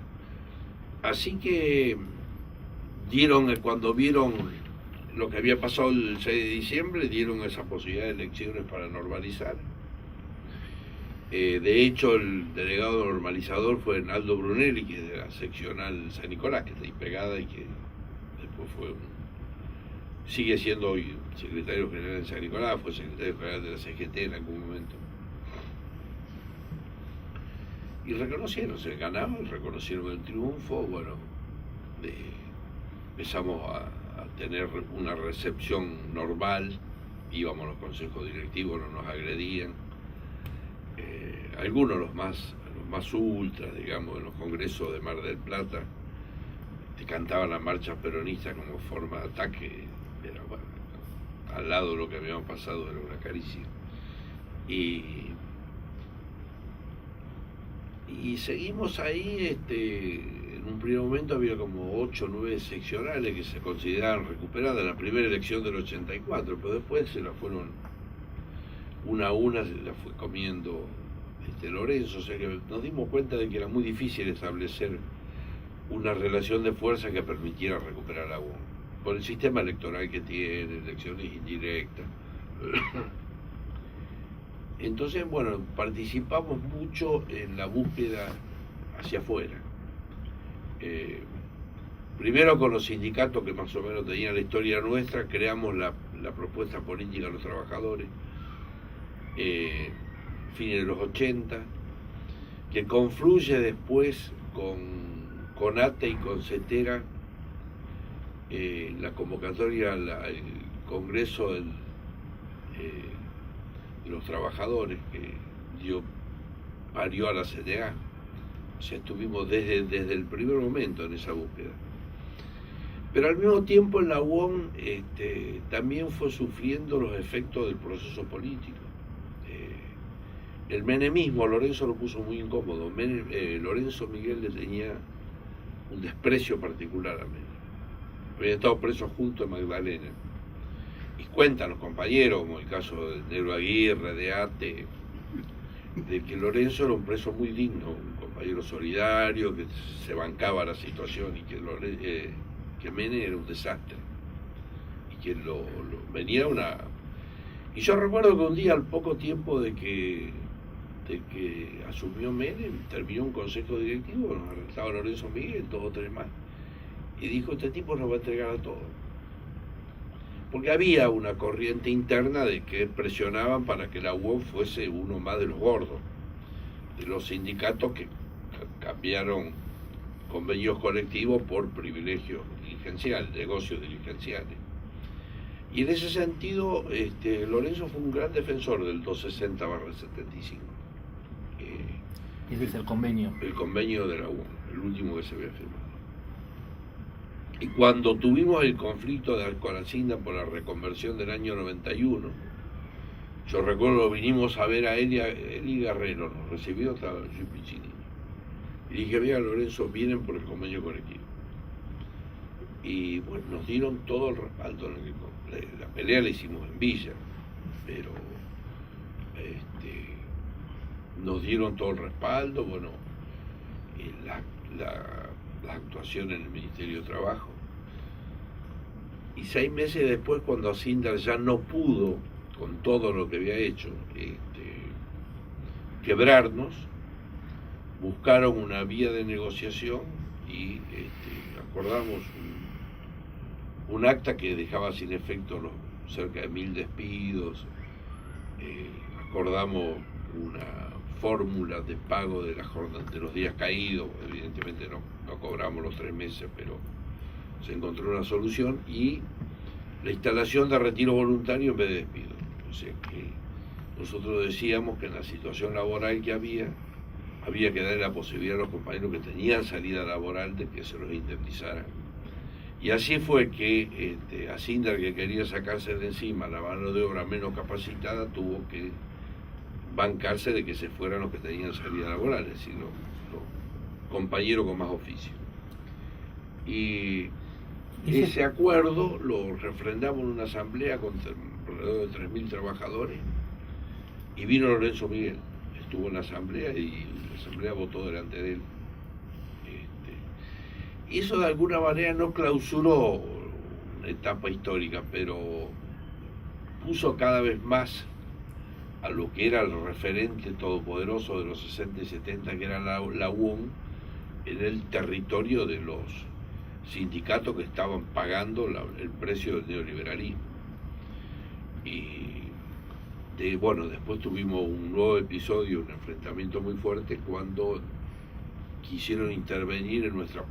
Así que cuando vieron lo que había pasado el 6 de diciembre, dieron esa posibilidad de elecciones para normalizar. De hecho, el delegado normalizador fue Naldo Brunelli, que es de la seccional San Nicolás, que está ahí pegada y que después sigue siendo hoy secretario general de San Nicolás, fue secretario general de la CGT en algún momento. Y se ganaron, reconocieron el triunfo, bueno, empezamos a tener una recepción normal, íbamos a los consejos directivos, no nos agredían. Algunos los más ultras, digamos, en los congresos de Mar del Plata, te cantaban las marchas peronistas como forma de ataque, era, bueno, al lado de lo que habíamos pasado era una caricia. Y seguimos ahí, en un primer momento había como 8 o 9 seccionales que se consideraban recuperadas en la primera elección del 84, pero después se las fueron una a una, se las fue comiendo Lorenzo, o sea que nos dimos cuenta de que era muy difícil establecer una relación de fuerza que permitiera recuperar a UOM, por el sistema electoral que tiene, elecciones indirectas. Entonces, bueno, participamos mucho en la búsqueda hacia afuera. Primero con los sindicatos que más o menos tenían la historia nuestra, creamos la propuesta política de los trabajadores, fines de los 80, que confluye después con ATE y con CETERA, la convocatoria al Congreso de los Trabajadores, que parió a la CTA. O sea, estuvimos desde el primer momento en esa búsqueda. Pero al mismo tiempo en la UOM también fue sufriendo los efectos del proceso político. El menemismo, Lorenzo lo puso muy incómodo. Lorenzo Miguel le tenía un desprecio particular a Menem. Habían estado presos junto a Magdalena. Y cuentan los compañeros, como el caso de Negro Aguirre, de ATE, de que Lorenzo era un preso muy digno, un compañero solidario, que se bancaba la situación, y que Menem era un desastre. Y que venía una... Y yo recuerdo que un día, al poco tiempo de que asumió Menem, terminó un consejo directivo, nos arrestaba Lorenzo Miguel, 2 o 3 más, y dijo: este tipo nos va a entregar a todos. Porque había una corriente interna de que presionaban para que la UOM fuese uno más de los gordos, de los sindicatos que cambiaron convenios colectivos por privilegios diligenciales, negocios diligenciales. Y en ese sentido, Lorenzo fue un gran defensor del 260/75. Ese es el convenio. El convenio de la UOM, el último que se había firmado. Y cuando tuvimos el conflicto de Alcoracinda por la reconversión del año 91, yo recuerdo, vinimos a ver a Eli Guerrero, nos recibió, estaba yo Piccini. Y dije: mira, Lorenzo, vienen por el convenio colectivo. Y bueno, nos dieron todo el respaldo. La pelea la hicimos en Villa, pero nos dieron todo el respaldo, bueno, la actuación en el Ministerio de Trabajo. Y 6 meses después, cuando Asindar ya no pudo, con todo lo que había hecho, quebrarnos, buscaron una vía de negociación y acordamos un acta que dejaba sin efecto cerca de 1000 despidos, acordamos una fórmula de pago de los días caídos. Evidentemente no cobramos los 3 meses, pero se encontró una solución, y la instalación de retiro voluntario en vez de despido. O sea que nosotros decíamos que en la situación laboral que había que darle la posibilidad a los compañeros que tenían salida laboral de que se los indemnizaran. Y así fue que Asindar, que quería sacarse de encima la mano de obra menos capacitada, tuvo que bancarse de que se fueran los que tenían salida laboral, es decir, los compañeros con más oficio. Y ese acuerdo lo refrendamos en una asamblea con alrededor de 3.000 trabajadores y vino Lorenzo Miguel, estuvo en la asamblea y la asamblea votó delante de él. Y eso de alguna manera no clausuró una etapa histórica, pero puso cada vez más a lo que era el referente todopoderoso de los 60 y 70, que era la UOM, en el territorio de los sindicatos que estaban pagando el precio del neoliberalismo. Y después tuvimos un nuevo episodio, un enfrentamiento muy fuerte cuando quisieron intervenir en nuestra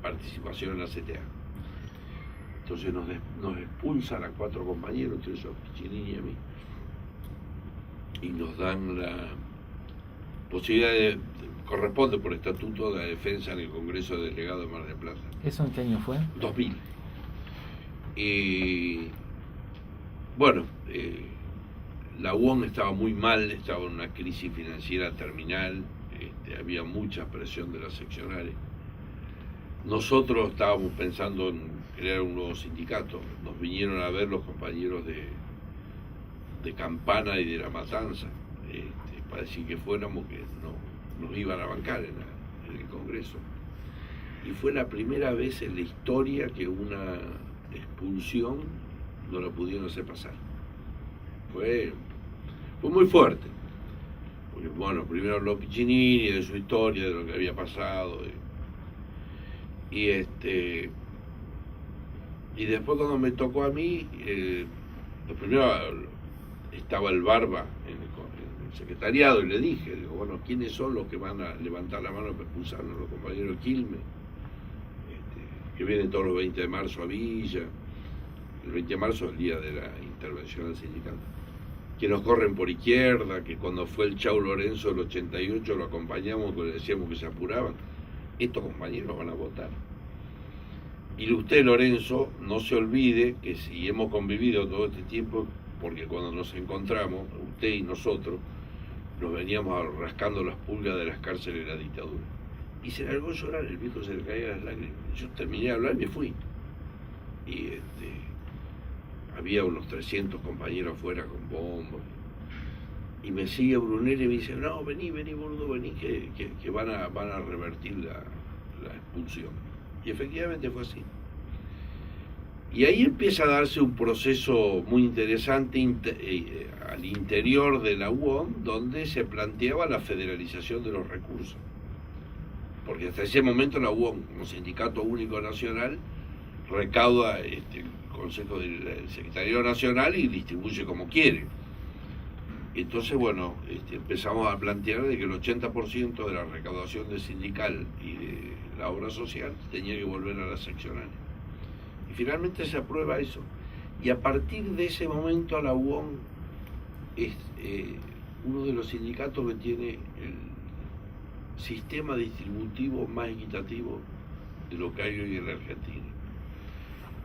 participación en la CTA. Entonces nos expulsan a 4 compañeros, entre esos Piccinini y a mí, y nos dan la posibilidad corresponde por estatuto de la defensa en el Congreso de Delegados de Mar del Plata. ¿Eso en qué año fue? 2000. Y la UOM estaba muy mal, estaba en una crisis financiera terminal, había mucha presión de las seccionales. Nosotros estábamos pensando en crear un nuevo sindicato. Nos vinieron a ver los compañeros de Campana y de La Matanza, para decir que fuéramos, que no nos iban a bancar en el Congreso. Y fue la primera vez en la historia que una expulsión no la pudieron hacer pasar. Fue muy fuerte. Porque, primero habló Piccinini de su historia, de lo que había pasado. Y después cuando me tocó a mí, primero estaba el Barba en el secretariado y le dije, ¿quiénes son los que van a levantar la mano para expulsarnos? Los compañeros Quilmes, que vienen todos los 20 de marzo a Villa, el 20 de marzo es el día de la intervención del sindicato, que nos corren por izquierda, que cuando fue el Chau Lorenzo del 88 lo acompañamos, porque le decíamos que se apuraban. Estos compañeros van a votar. Y usted, Lorenzo, no se olvide que si hemos convivido todo este tiempo, porque cuando nos encontramos, usted y nosotros, nos veníamos rascando las pulgas de las cárceles de la dictadura. Y se largó a llorar, el viejo se le caía las lágrimas. Yo terminé de hablar y me fui. Y había unos 300 compañeros afuera con bombos. Y me sigue Brunelli y me dice, no, vení, boludo, vení, que van a revertir la expulsión. Y efectivamente fue así. Y ahí empieza a darse un proceso muy interesante al interior de la UOM, donde se planteaba la federalización de los recursos. Porque hasta ese momento la UOM, como sindicato único nacional, recauda el Consejo del Secretario Nacional y distribuye como quiere. Entonces, empezamos a plantear de que el 80% de la recaudación de sindical y de la obra social tenía que volver a las seccionales. Y finalmente se aprueba eso. Y a partir de ese momento la UOM es uno de los sindicatos que tiene el sistema distributivo más equitativo de lo que hay hoy en la Argentina.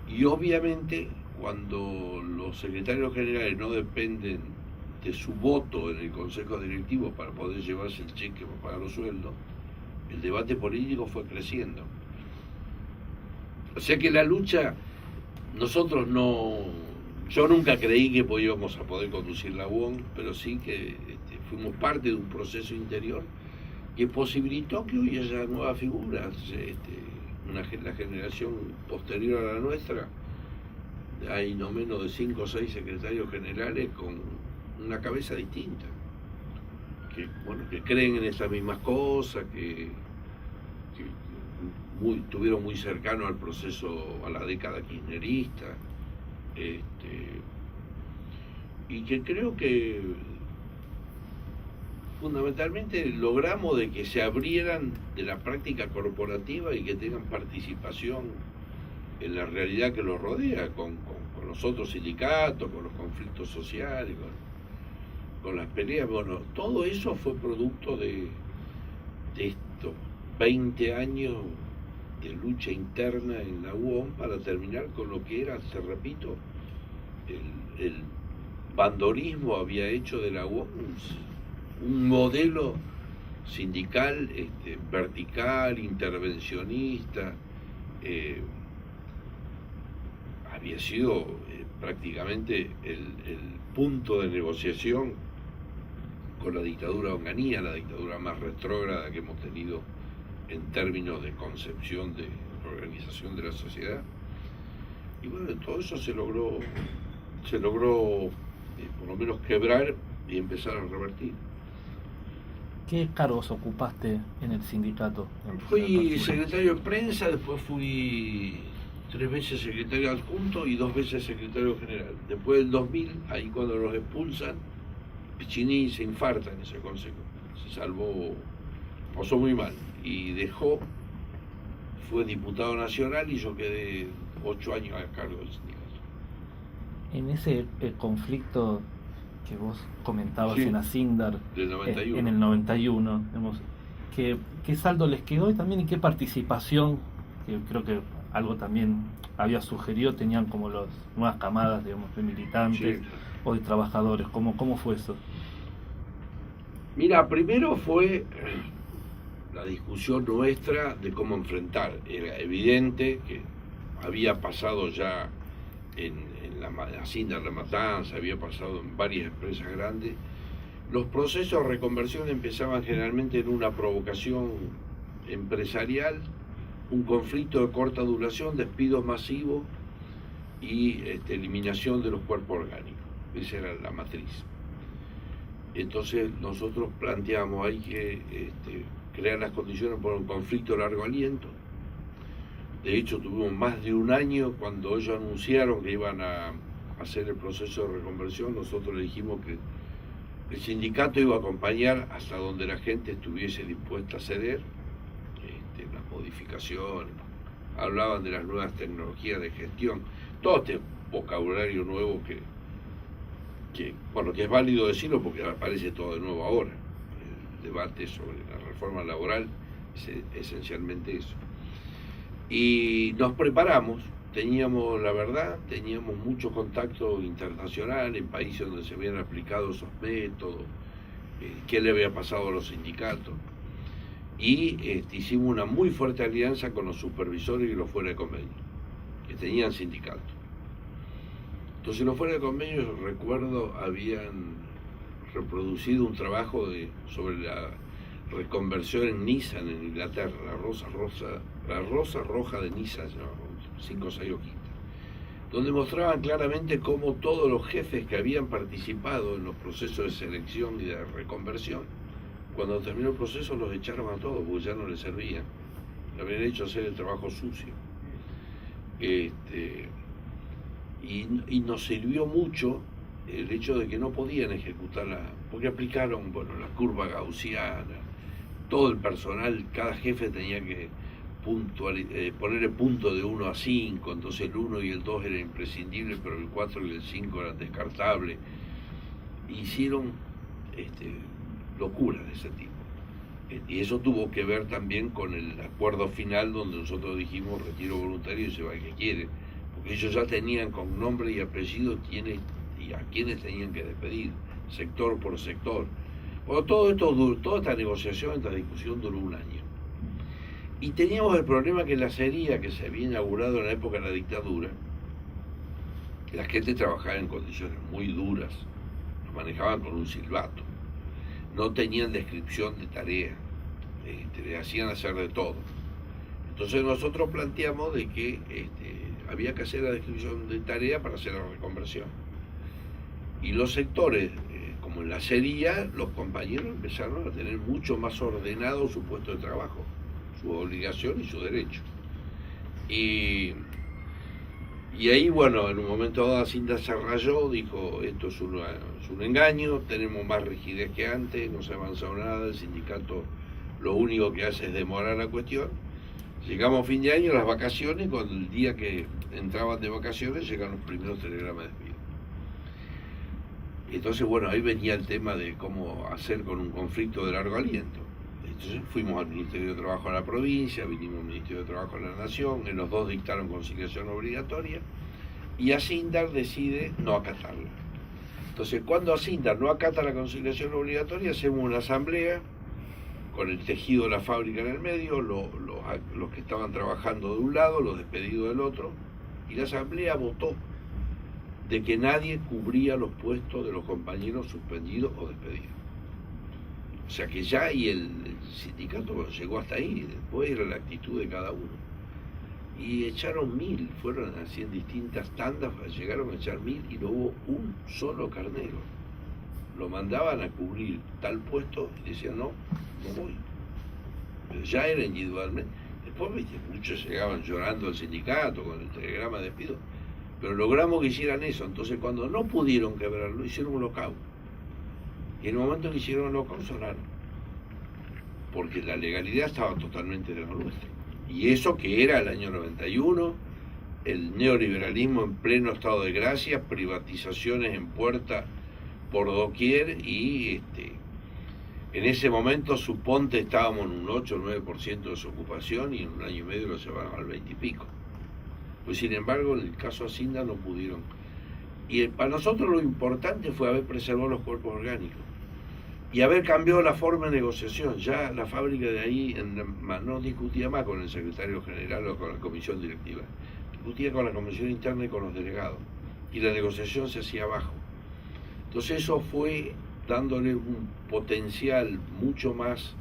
Y obviamente cuando los secretarios generales no dependen de su voto en el Consejo Directivo para poder llevarse el cheque para pagar los sueldos, el debate político fue creciendo. O sea que la lucha, yo nunca creí que íbamos a poder conducir la UOM, pero sí que fuimos parte de un proceso interior que posibilitó que hoy haya nuevas figuras, la generación posterior a la nuestra, hay no menos de 5 o 6 secretarios generales con una cabeza distinta, que creen en esas mismas cosas, que estuvieron muy cercanos al proceso, a la década kirchnerista, y que creo que fundamentalmente logramos de que se abrieran de la práctica corporativa y que tengan participación en la realidad que los rodea, con los otros sindicatos, con los conflictos sociales, con las peleas. Todo eso fue producto de estos 20 años de lucha interna en la UOM para terminar con lo que era, te repito, el bandorismo había hecho de la UOM un modelo sindical vertical, intervencionista, había sido prácticamente el punto de negociación con la dictadura de Onganía, la dictadura más retrógrada que hemos tenido en términos de concepción de organización de la sociedad. Y bueno, todo eso se logró por lo menos quebrar y empezar a revertir. ¿Qué cargos ocupaste en el sindicato? Fui secretario de prensa, después fui 3 veces secretario adjunto y 2 veces secretario general. Después del 2000, ahí cuando los expulsan, Piccinini se infarta en ese consejo. Se salvó, pasó muy mal y dejó, fue diputado nacional y yo quedé 8 años a cargo del sindicato. En ese conflicto que vos comentabas, sí, en Asindar, del 91. En el 91, digamos, ¿qué saldo les quedó y también qué participación, que creo que algo también había sugerido, tenían como las nuevas camadas, digamos, de militantes, sí, o de trabajadores? ¿Cómo fue eso? Mira, primero fue la discusión nuestra de cómo enfrentar. Era evidente que había pasado ya en la Asindar, La Matanza, había pasado en varias empresas grandes. Los procesos de reconversión empezaban generalmente en una provocación empresarial, un conflicto de corta duración, despidos masivos y eliminación de los cuerpos orgánicos. Esa era la matriz. Entonces nosotros planteamos, hay que crear las condiciones para un conflicto de largo aliento. De hecho, tuvimos más de un año cuando ellos anunciaron que iban a hacer el proceso de reconversión. Nosotros le dijimos que el sindicato iba a acompañar hasta donde la gente estuviese dispuesta a ceder, las modificaciones, hablaban de las nuevas tecnologías de gestión, todo este vocabulario nuevo que es válido decirlo porque aparece todo de nuevo ahora. El debate sobre la reforma laboral es esencialmente eso. Y nos preparamos, teníamos mucho contacto internacional en países donde se habían aplicado esos métodos, qué le había pasado a los sindicatos. Y hicimos una muy fuerte alianza con los supervisores y los fuera de convenio, que tenían sindicatos. Entonces los fuera de convenio, recuerdo, habían reproducido un trabajo sobre la reconversión en Nissan en Inglaterra, la rosa roja de Nissan, 5 o 6 hojitas, donde mostraban claramente cómo todos los jefes que habían participado en los procesos de selección y de reconversión, cuando terminó el proceso los echaron a todos porque ya no les servían, le habían hecho hacer el trabajo sucio. Y nos sirvió mucho el hecho de que no podían ejecutarla, porque aplicaron, la curva gaussiana, todo el personal, cada jefe tenía que poner el punto de 1 a 5, entonces el 1 y el 2 eran imprescindibles, pero el 4 y el 5 eran descartables. Hicieron locuras de ese tipo. Y eso tuvo que ver también con el acuerdo final donde nosotros dijimos retiro voluntario y se va el que quiere, porque ellos ya tenían con nombre y apellido y a quienes tenían que despedir, sector por sector. Bueno, toda esta negociación, esta discusión duró un año. Y teníamos el problema que la acería que se había inaugurado en la época de la dictadura, la gente trabajaba en condiciones muy duras, nos manejaban con un silbato, no tenían descripción de tarea, le hacían hacer de todo. Entonces nosotros planteamos de que había que hacer la descripción de tarea para hacer la reconversión. Y los sectores, como en la acería, los compañeros empezaron a tener mucho más ordenado su puesto de trabajo, su obligación y su derecho. Y ahí, en un momento dado, Asindar se rayó, dijo, esto es un engaño, tenemos más rigidez que antes, no se ha avanzado nada, el sindicato lo único que hace es demorar la cuestión. Llegamos a fin de año, las vacaciones, cuando el día que entraban de vacaciones, llegan los primeros telegramas de despido. Entonces, ahí venía el tema de cómo hacer con un conflicto de largo aliento. Entonces fuimos al Ministerio de Trabajo de la provincia, vinimos al Ministerio de Trabajo de la Nación, en los dos dictaron conciliación obligatoria, y Asindar decide no acatarla. Entonces, cuando Asindar no acata la conciliación obligatoria, hacemos una asamblea con el tejido de la fábrica en el medio, los que estaban trabajando de un lado, los despedidos del otro, y la asamblea votó de que nadie cubría los puestos de los compañeros suspendidos o despedidos. O sea que ya y el sindicato llegó hasta ahí, después era la actitud de cada uno. Y echaron 1000, fueron así en distintas tandas, llegaron a echar 1000 y no hubo un solo carnero. Lo mandaban a cubrir tal puesto y decían no voy. Pero ya era individualmente. Después, viste, muchos llegaban llorando al sindicato con el telegrama de despido. Pero logramos que hicieran eso. Entonces cuando no pudieron quebrarlo, hicieron un lockout. Y en el momento que hicieron un lockout sonaron. Porque la legalidad estaba totalmente de lo nuestro. Y eso que era el año 91, el neoliberalismo en pleno estado de gracia, privatizaciones en puerta por doquier y en ese momento suponte estábamos en un 8 o 9% de desocupación y en un año y medio lo llevaron al 20 y pico. Pues sin embargo en el caso Hacienda no pudieron. Y para nosotros lo importante fue haber preservado los cuerpos orgánicos y haber cambiado la forma de negociación. Ya la fábrica de ahí no discutía más con el secretario general o con la comisión directiva, discutía con la comisión interna y con los delegados, y la negociación se hacía abajo. Entonces eso fue dándole un potencial mucho más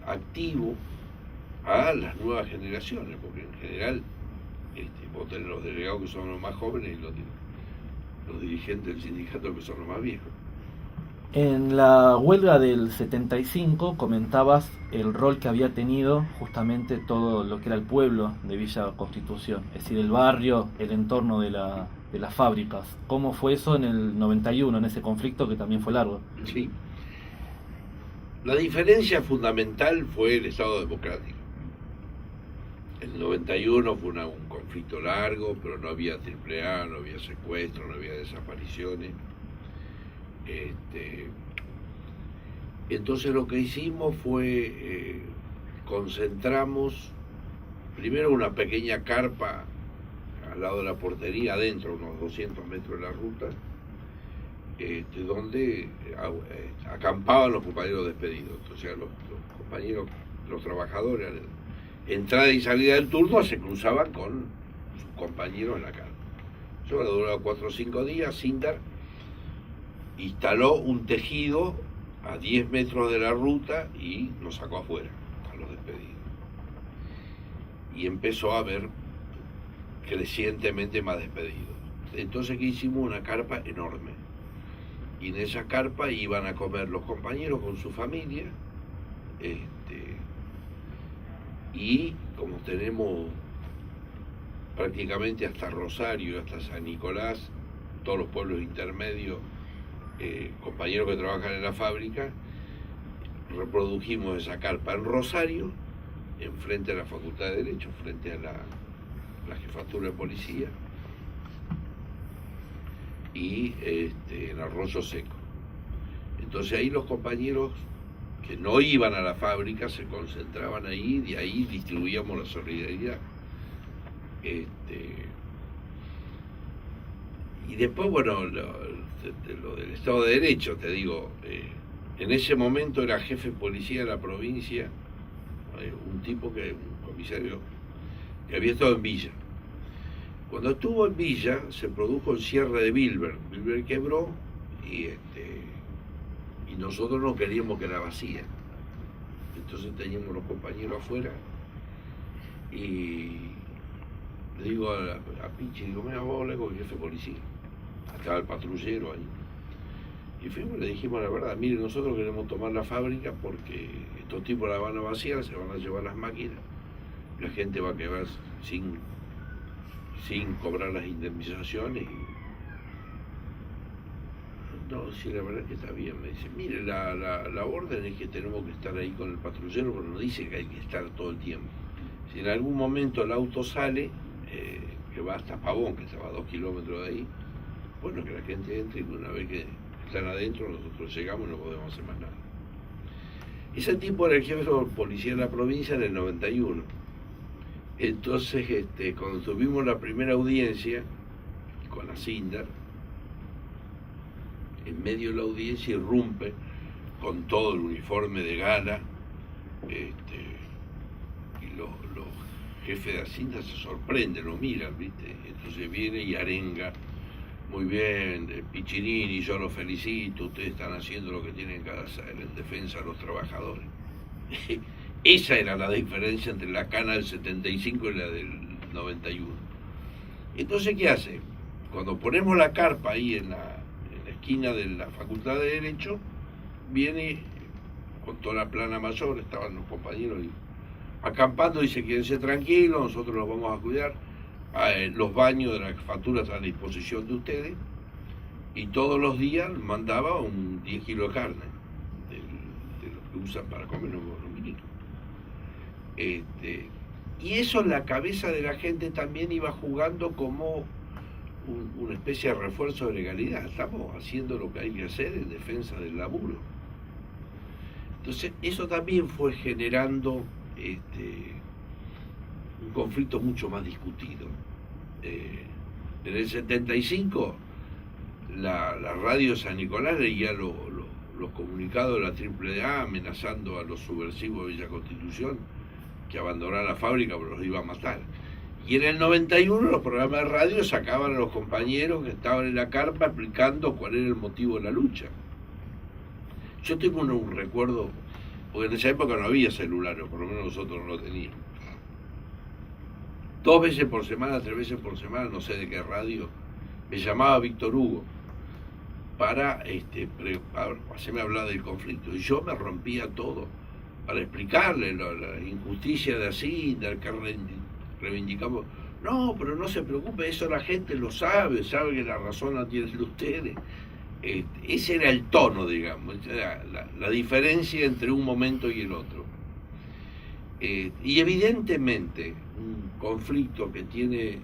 activo a las nuevas generaciones, porque en general vos tenés los delegados que son los más jóvenes y los dirigentes del sindicato que son los más viejos. En la huelga del 75 comentabas el rol que había tenido justamente todo lo que era el pueblo de Villa Constitución, es decir, el barrio, el entorno de las fábricas. ¿Cómo fue eso en el 91, en ese conflicto que también fue largo? Sí. La diferencia fundamental fue el Estado democrático. En el 91 fue un conflicto largo, pero no había AAA, no había secuestro, no había desapariciones. Entonces lo que hicimos fue concentramos primero una pequeña carpa al lado de la portería, adentro, unos 200 metros de la ruta, donde acampaban los compañeros despedidos. Entonces los compañeros, los trabajadores, entrada y salida del turno se cruzaban con sus compañeros en la carpa. Eso duró 4 o 5 días. Sindar instaló un tejido a 10 metros de la ruta y nos sacó afuera a los despedidos. Y empezó a haber crecientemente más despedidos. Entonces, ¿qué hicimos? Una carpa enorme. Y en esa carpa iban a comer los compañeros con su familia. Y como tenemos prácticamente hasta Rosario, hasta San Nicolás, todos los pueblos intermedios, compañeros que trabajan en la fábrica, reprodujimos esa carpa en Rosario, enfrente a la Facultad de Derecho, frente a la jefatura de policía, y en Arroyo Seco. Entonces ahí los compañeros que no iban a la fábrica se concentraban ahí, de ahí distribuíamos la solidaridad. Y después, bueno, lo del Estado de Derecho, te digo, en ese momento era jefe de policía de la provincia, un comisario que había estado en Villa. Cuando estuvo en Villa se produjo el cierre de Bilber. Bilber quebró y nosotros no queríamos que la vacía. Entonces teníamos los compañeros afuera y le digo a Pichi, digo, mira, vos hablé con el jefe de policía. Estaba el patrullero ahí. Y fuimos y le dijimos la verdad, mire, nosotros queremos tomar la fábrica porque estos tipos la van a vaciar, se van a llevar las máquinas, la gente va a quedar sin cobrar las indemnizaciones. No, sí, la verdad que está bien, me dice, mire, la orden es que tenemos que estar ahí con el patrullero, pero no dice que hay que estar todo el tiempo. Si en algún momento el auto sale, que va hasta Pavón, que estaba a 2 kilómetros de ahí, bueno, que la gente entre y una vez que están adentro nosotros llegamos y no podemos hacer más nada. Ese tipo era el jefe de policía de la provincia en el 91. Entonces, cuando tuvimos la primera audiencia con la Sindar, en medio de la audiencia irrumpe con todo el uniforme de gala y los jefes de Hacienda se sorprenden, lo miran, ¿viste? Entonces viene y arenga, muy bien, Piccinini, yo los felicito, ustedes están haciendo lo que tienen que hacer en defensa de los trabajadores. Esa era la diferencia entre la cana del 75 y la del 91. Entonces, ¿qué hace? Cuando ponemos la carpa ahí en la esquina de la Facultad de Derecho, viene con toda la plana mayor, estaban los compañeros acampando, dice, quédense tranquilos, nosotros los vamos a cuidar, los baños de las facturas están a disposición de ustedes, y todos los días mandaba 10 kilos de carne, de lo que usan para comer los milicos. Y eso en la cabeza de la gente también iba jugando como una especie de refuerzo de legalidad. Estamos haciendo lo que hay que hacer en defensa del laburo. Entonces eso también fue generando un conflicto mucho más discutido. En el 75 la radio San Nicolás leía los comunicados de la AAA amenazando a los subversivos de Villa Constitución que abandonaran la fábrica porque los iba a matar. Y en el 91 los programas de radio sacaban a los compañeros que estaban en la carpa explicando cuál era el motivo de la lucha. Yo tengo un recuerdo, porque en esa época no había celulares, por lo menos nosotros no lo teníamos. 2 veces por semana, 3 veces por semana, no sé de qué radio, me llamaba Víctor Hugo para hacerme hablar del conflicto. Y yo me rompía todo para explicarle la injusticia de Hacienda, que reivindicamos. No, pero no se preocupe, eso la gente lo sabe que la razón la tienen ustedes. Ese era el tono, digamos, era la diferencia entre un momento y el otro. Y evidentemente un conflicto que tiene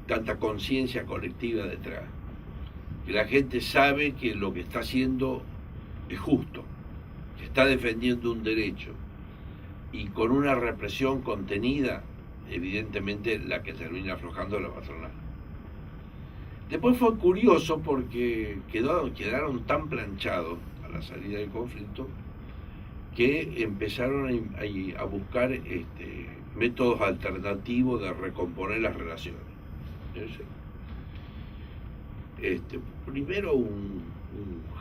tanta conciencia colectiva detrás, que la gente sabe que lo que está haciendo es justo, que está defendiendo un derecho, y con una represión contenida, evidentemente la que termina aflojando es la patronal. Después fue curioso porque quedaron tan planchados a la salida del conflicto que empezaron a buscar métodos alternativos de recomponer las relaciones. Primero un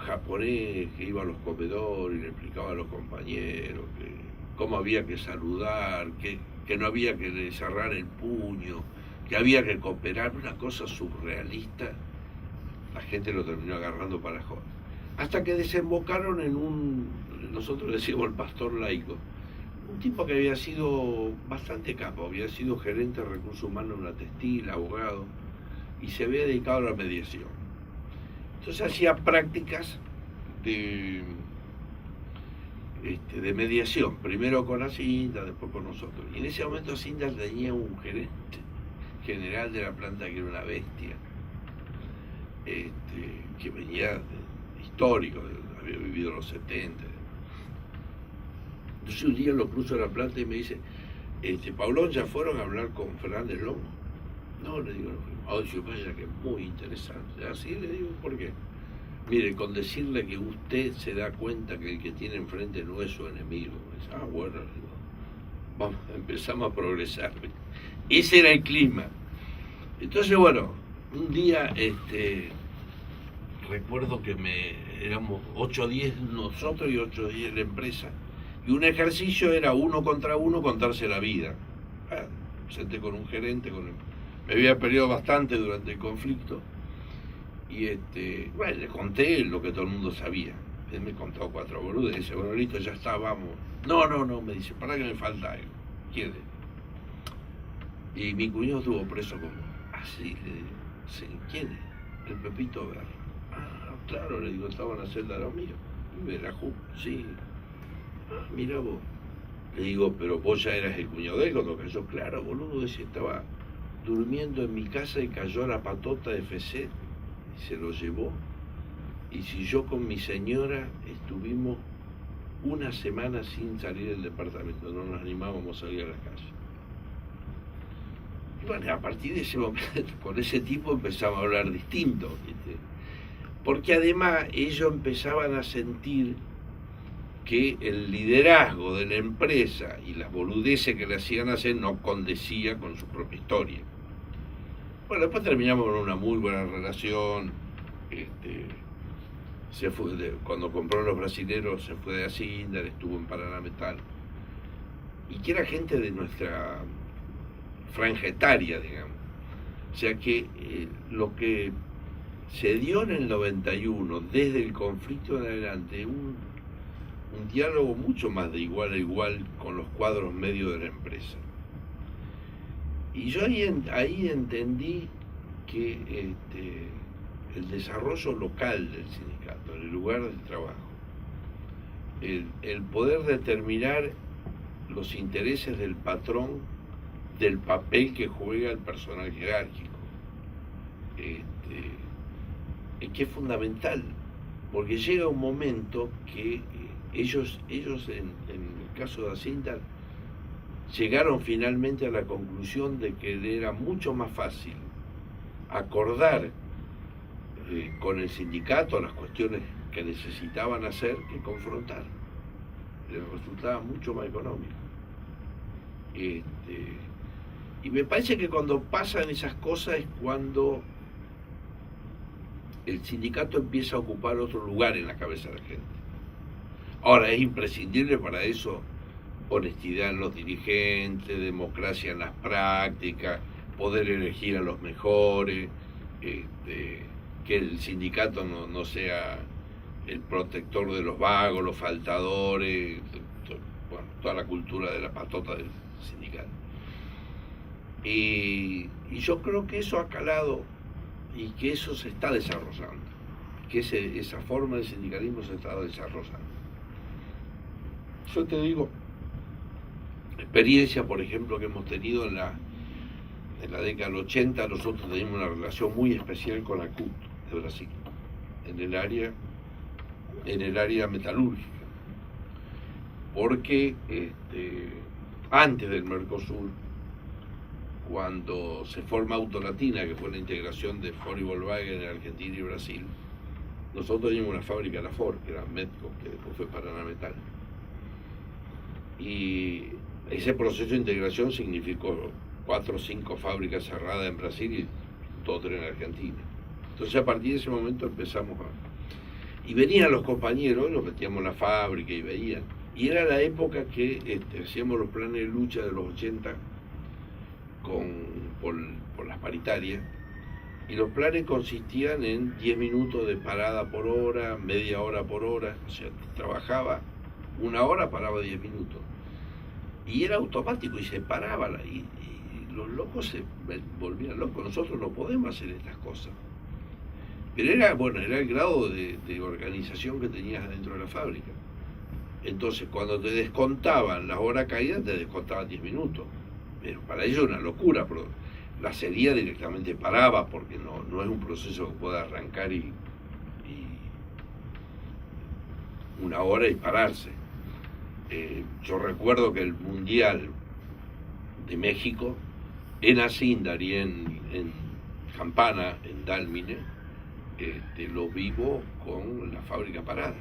japonés que iba a los comedores y le explicaba a los compañeros cómo había que saludar, que no había que cerrar el puño, que había que cooperar, una cosa surrealista. La gente lo terminó agarrando para joder. Hasta que desembocaron nosotros decíamos el pastor laico, un tipo que había sido bastante capo, había sido gerente de recursos humanos en una textil, abogado, y se había dedicado a la mediación. Entonces hacía prácticas de mediación, primero con Hacienda, después con nosotros. Y en ese momento Hacienda tenía un gerente general de la planta que era una bestia, que venía histórico, había vivido en los 70. Entonces un día lo cruzo a la planta y me dice, Paulón, ¿ya fueron a hablar con Fernández Lomo? No, le digo, no. Dice, vaya, que es muy interesante. Así le digo, ¿por qué? Mire, con decirle que usted se da cuenta que el que tiene enfrente no es su enemigo. Dice, bueno, le digo, vamos, empezamos a progresar. Ese era el clima. Entonces, bueno, un día, recuerdo que éramos 8 o 10 nosotros y 8 o 10 la empresa, y un ejercicio era 1 contra 1 contarse la vida. Me senté con un gerente, me había peleado bastante durante el conflicto, y bueno, le conté lo que todo el mundo sabía. Él me contó 4 boludes, dice, bueno, listo, ya está, vamos. No, me dice, para que me falta algo. ¿Quién es? Y mi cuñado estuvo preso como, así, le digo, sí, ¿quién es? El Pepito Berro. Claro, le digo, estaba en la celda de los míos. Y me la sí. Mira vos. Le digo, pero vos ya eras el cuñado de él cuando cayó. Claro, boludo, ese estaba durmiendo en mi casa y cayó a la patota de FC y se lo llevó. Y si yo con mi señora estuvimos 1 semana sin salir del departamento, no nos animábamos a salir a la calle. Y bueno, a partir de ese momento, con ese tipo empezamos a hablar distinto, ¿viste? Porque además ellos empezaban a sentir que el liderazgo de la empresa y las boludeces que le hacían hacer no condecía con su propia historia. Bueno, después terminamos con una muy buena relación. Se fue cuando compró los brasileros se fue de Asindar, estuvo en Paraná Metal, y que era gente de nuestra franja etaria, digamos. O sea que lo que se dio en el 91, desde el conflicto en adelante, un diálogo mucho más de igual a igual con los cuadros medios de la empresa. Y yo ahí entendí que el desarrollo local del sindicato, en el lugar de trabajo, el poder determinar los intereses del patrón, del papel que juega el personal jerárquico, que es fundamental, porque llega un momento que ellos en el caso de Asindar llegaron finalmente a la conclusión de que era mucho más fácil acordar con el sindicato las cuestiones que necesitaban hacer que confrontar. Les resultaba mucho más económico. Y me parece que cuando pasan esas cosas es cuando el sindicato empieza a ocupar otro lugar en la cabeza de la gente. Ahora, es imprescindible para eso honestidad en los dirigentes, democracia en las prácticas, poder elegir a los mejores, que el sindicato no sea el protector de los vagos, los faltadores, bueno, toda la cultura de la patota del sindicato. Y yo creo que eso ha calado y que eso se está desarrollando, que esa forma de sindicalismo se está desarrollando. Yo te digo, experiencia, por ejemplo, que hemos tenido en la década del 80, nosotros teníamos una relación muy especial con la CUT de Brasil, en el área metalúrgica, porque antes del Mercosur, cuando se forma Autolatina, que fue la integración de Ford y Volkswagen en Argentina y Brasil, nosotros teníamos una fábrica de la Ford, que era Metco, que después fue Paraná Metal. Y ese proceso de integración significó 4 o 5 fábricas cerradas en Brasil y 2 o 3 en Argentina. Entonces a partir de ese momento empezamos y venían los compañeros, nos metíamos en la fábrica y veían. Y era la época que hacíamos los planes de lucha de los 80 por las paritarias, y los planes consistían en 10 minutos de parada por hora, media hora por hora, o sea, trabajaba 1 hora, paraba 10 minutos. Y era automático y se paraba, y los locos se volvían locos. Nosotros no podemos hacer estas cosas. Pero era el grado de organización que tenías dentro de la fábrica. Entonces, cuando te descontaban las horas caídas, te descontaban 10 minutos. Pero para ellos una locura, pero la serie directamente paraba, porque no es un proceso que pueda arrancar y 1 hora y pararse. Yo recuerdo que el Mundial de México, en Asindar y en Campana, en Dálmine, lo vivo con la fábrica parada,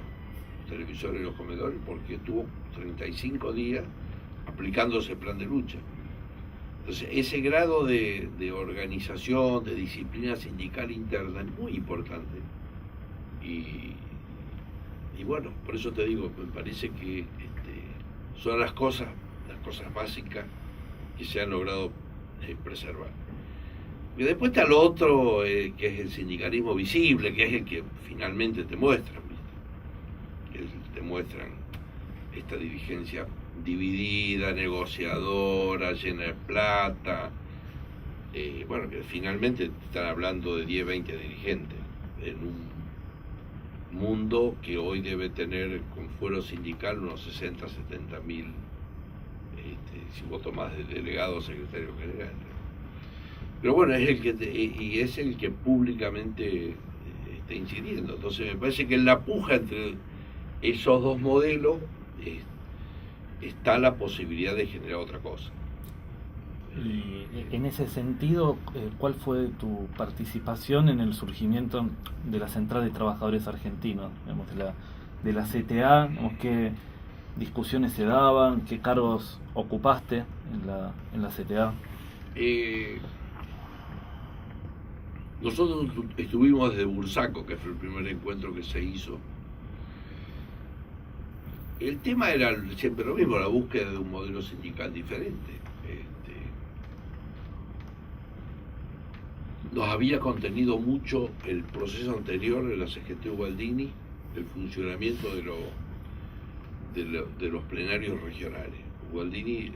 los televisores y los comedores, porque estuvo 35 días aplicándose el plan de lucha. Entonces, ese grado de organización, de disciplina sindical interna es muy importante. Y bueno, por eso te digo, me parece que son las cosas básicas que se han logrado preservar. Y después está lo otro, que es el sindicalismo visible, que es el que finalmente te muestran, ¿viste? Que te muestran esta dirigencia dividida, negociadora, llena de plata, bueno, que finalmente están hablando de 10, 20 dirigentes en un mundo que hoy debe tener con fuero sindical unos 60, 70 mil, si vos tomás de delegado secretario general. Pero bueno, es el que públicamente está incidiendo. Entonces me parece que en la puja entre esos dos modelos está la posibilidad de generar otra cosa. Y en ese sentido, ¿cuál fue tu participación en el surgimiento de la Central de Trabajadores Argentinos, digamos, de la CTA, digamos, qué discusiones se daban, qué cargos ocupaste en la CTA. Nosotros estuvimos desde Bursaco, que fue el primer encuentro que se hizo. El tema era siempre lo mismo, la búsqueda de un modelo sindical diferente. Nos había contenido mucho el proceso anterior de la CGT Ubaldini, el funcionamiento de los plenarios regionales. Ubaldini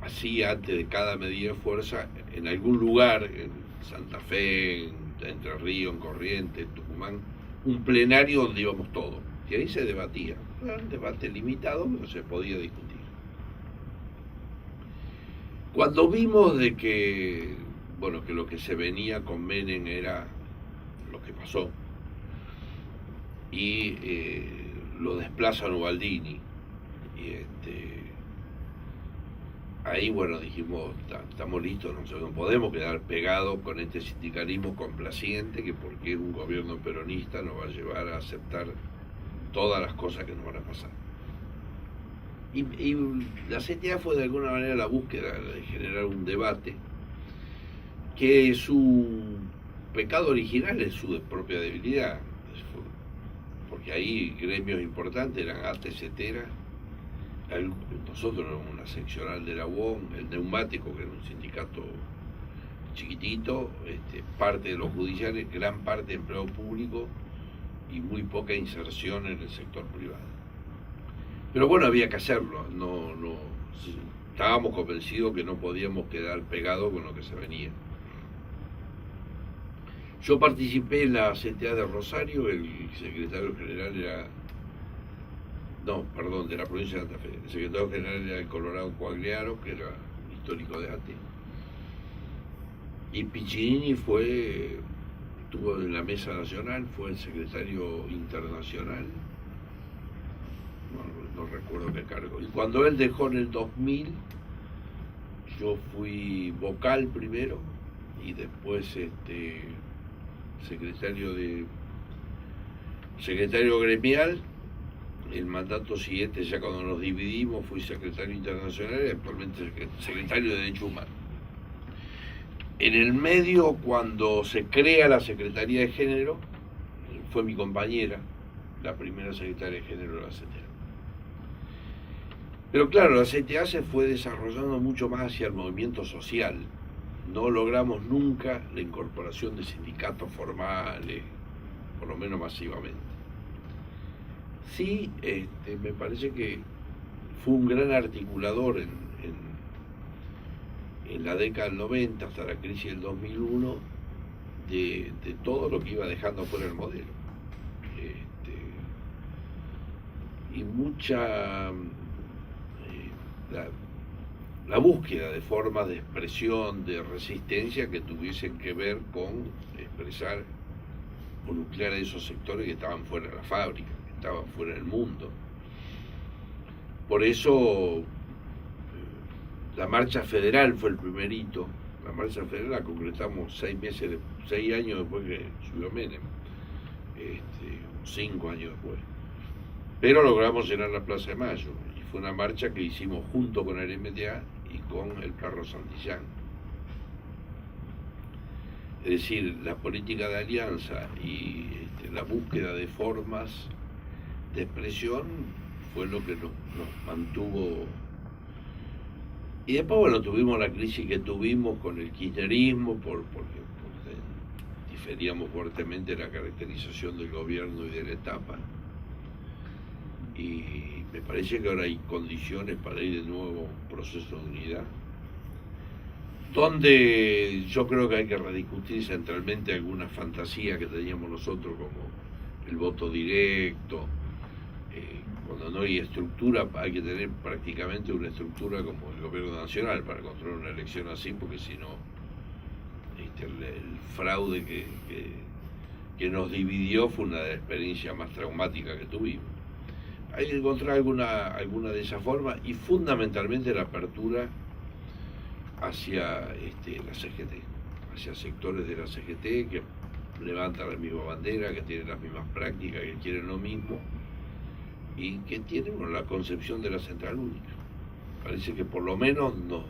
hacía antes de cada medida de fuerza, en algún lugar, en Santa Fe, en Entre Ríos, en Corrientes, en Tucumán, un plenario donde íbamos todos. Y ahí se debatía. Era un debate limitado, pero se podía discutir. Cuando vimos de que, bueno, que lo que se venía con Menem era lo que pasó, y lo desplazan Ubaldini, y ahí, bueno, dijimos, estamos listos, no podemos quedar pegados con este sindicalismo complaciente que porque es un gobierno peronista nos va a llevar a aceptar todas las cosas que nos van a pasar. Y la CTA fue de alguna manera la búsqueda de generar un debate que su pecado original es su propia debilidad, porque ahí gremios importantes eran ATCTera, nosotros éramos una seccional de la UOM, el neumático, que era un sindicato chiquitito, parte de los judiciales, gran parte de empleo público y muy poca inserción en el sector privado. Pero bueno, había que hacerlo, estábamos convencidos que no podíamos quedar pegados con lo que se venía. Yo participé en la CTA de Rosario, el secretario general era... No, perdón, de la provincia de Santa Fe. El secretario general era el Colorado Coagliaro, que era histórico de ATE. Y Piccinini estuvo en la mesa nacional, fue el secretario internacional, no recuerdo qué cargo. Y cuando él dejó en el 2000, yo fui vocal primero y después secretario gremial. El mandato siguiente, ya cuando nos dividimos, fui secretario internacional y actualmente secretario de Derechos Humanos. En el medio, cuando se crea la Secretaría de Género, fue mi compañera, la primera secretaria de Género de la CTA. Pero claro, la CTA se fue desarrollando mucho más hacia el movimiento social. No logramos nunca la incorporación de sindicatos formales, por lo menos masivamente. Sí, me parece que fue un gran articulador en la década del 90 hasta la crisis del 2001 de todo lo que iba dejando fuera el modelo. Y mucha la búsqueda de formas de expresión, de resistencia que tuviesen que ver con expresar o nuclear a esos sectores que estaban fuera de la fábrica, estaban fuera del mundo. Por eso la marcha federal fue el primer hito. La marcha federal la concretamos 6 años después que subió Menem, 5 años después. Pero logramos llenar la Plaza de Mayo y fue una marcha que hicimos junto con el MTA y con el Carlos Santillán. Es decir, la política de alianza y la búsqueda de formas de expresión fue lo que nos mantuvo. Y después, bueno, tuvimos la crisis que tuvimos con el kirchnerismo, porque diferíamos fuertemente la caracterización del gobierno y de la etapa. Y me parece que ahora hay condiciones para ir de nuevo a un proceso de unidad, donde yo creo que hay que rediscutir centralmente alguna fantasía que teníamos nosotros, como el voto directo. Cuando no hay estructura, hay que tener prácticamente una estructura como el gobierno nacional para controlar una elección así, porque si no, el fraude que nos dividió fue una de las experiencias más traumáticas que tuvimos. Hay que encontrar alguna de esas formas y fundamentalmente la apertura hacia la CGT, hacia sectores de la CGT que levantan la misma bandera, que tienen las mismas prácticas, que quieren lo mismo y que tienen la concepción de la central única. Parece que por lo menos no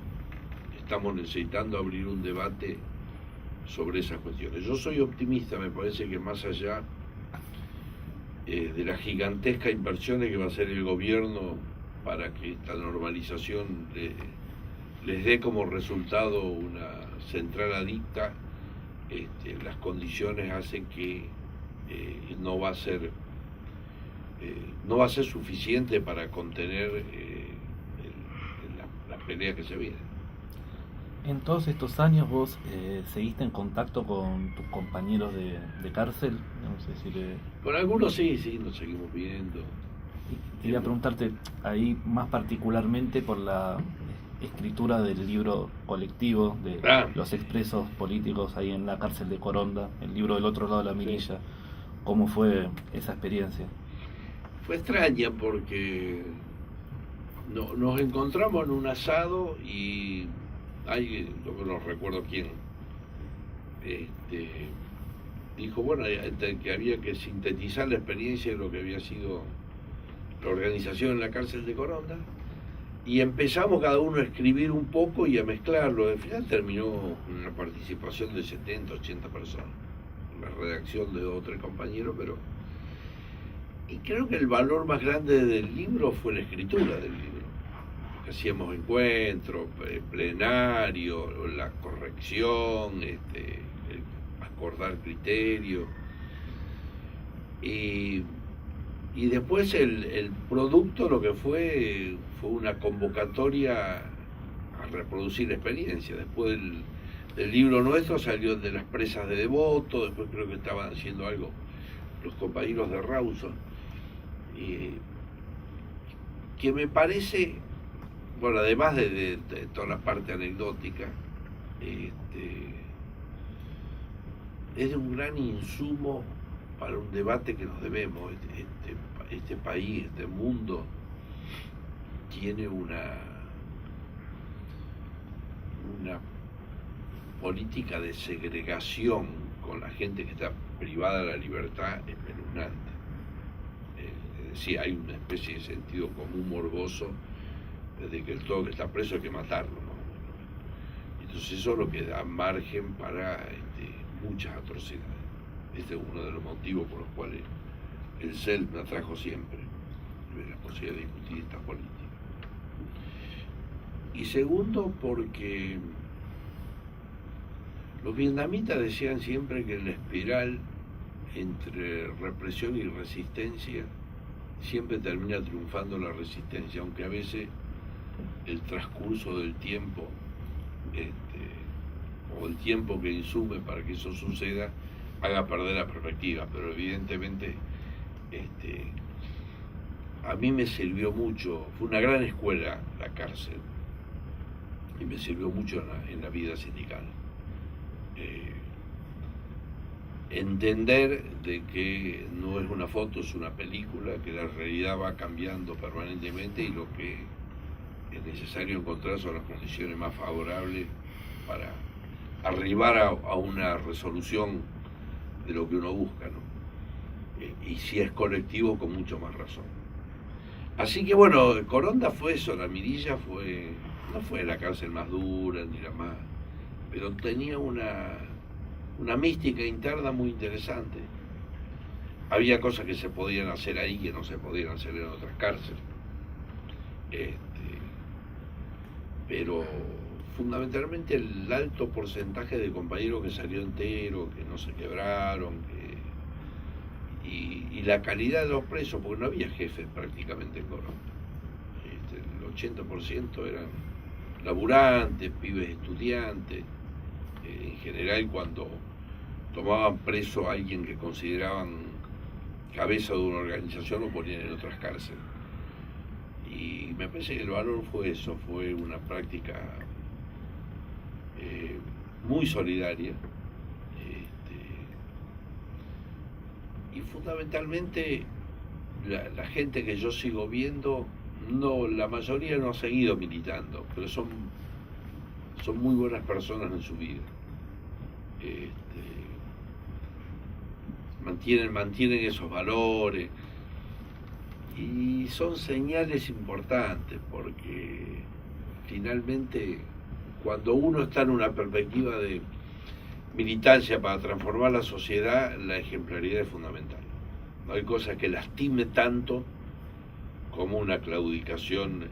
estamos necesitando abrir un debate sobre esas cuestiones. Yo soy optimista, me parece que más allá de las gigantescas inversiones que va a hacer el gobierno para que esta normalización les dé como resultado una central adicta, las condiciones hacen que no va a ser suficiente para contener las peleas que se vienen. En todos estos años vos seguiste en contacto con tus compañeros de cárcel, no sé si Con algunos sí, nos seguimos viendo. Quería preguntarte ahí más particularmente por la escritura del libro colectivo de los expresos políticos ahí en la cárcel de Coronda, el libro del otro lado de la mirilla. Sí. ¿Cómo fue esa experiencia? Fue extraña porque nos encontramos en un asado y no recuerdo quién, dijo, bueno, que había que sintetizar la experiencia de lo que había sido la organización en la cárcel de Coronda, y empezamos cada uno a escribir un poco y a mezclarlo. Al final terminó una participación de 70, 80 personas, la redacción de 2 o 3 compañeros, y creo que el valor más grande del libro fue la escritura del libro. Hacíamos encuentros, plenario, la corrección, el acordar criterios. Y después el producto lo que fue una convocatoria a reproducir la experiencia. Después del libro nuestro salió el de las presas de Devoto, después creo que estaban haciendo algo los compañeros de Rawson. Que me parece, bueno, además de toda la parte anecdótica, es de un gran insumo para un debate que nos debemos. Este país, este mundo, tiene una política de segregación con la gente que está privada de la libertad espeluznante. Sí, hay una especie de sentido común morboso de que todo que está preso hay que matarlo, ¿no? Entonces eso es lo que da margen para muchas atrocidades. Este es uno de los motivos por los cuales el CEL me atrajo siempre, la posibilidad de discutir estas políticas. Y segundo, porque los vietnamitas decían siempre que en la espiral entre represión y resistencia siempre termina triunfando la resistencia, aunque a veces el transcurso del tiempo o el tiempo que insume para que eso suceda haga perder la perspectiva, pero evidentemente a mí me sirvió mucho, fue una gran escuela la cárcel y me sirvió mucho en la vida sindical. Entender de que no es una foto, es una película, que la realidad va cambiando permanentemente y lo que es necesario encontrar son las condiciones más favorables para arribar a una resolución de lo que uno busca, ¿no? Y si es colectivo, con mucho más razón. Así que bueno, Coronda fue eso, la Mirilla no fue la cárcel más dura ni la más, pero tenía una mística interna muy interesante. Había cosas que se podían hacer ahí que no se podían hacer en otras cárceles. Pero fundamentalmente el alto porcentaje de compañeros que salió entero, que no se quebraron, y la calidad de los presos, porque no había jefes prácticamente en Coronda. El 80% eran laburantes, pibes estudiantes. En general, cuando tomaban preso a alguien que consideraban cabeza de una organización, lo ponían en otras cárceles. Y me parece que el valor fue eso, fue una práctica muy solidaria, y fundamentalmente la gente que yo sigo viendo, la mayoría no ha seguido militando, pero son muy buenas personas en su vida. mantienen esos valores. Y son señales importantes porque finalmente cuando uno está en una perspectiva de militancia para transformar la sociedad, la ejemplaridad es fundamental. No hay cosa que lastime tanto como una claudicación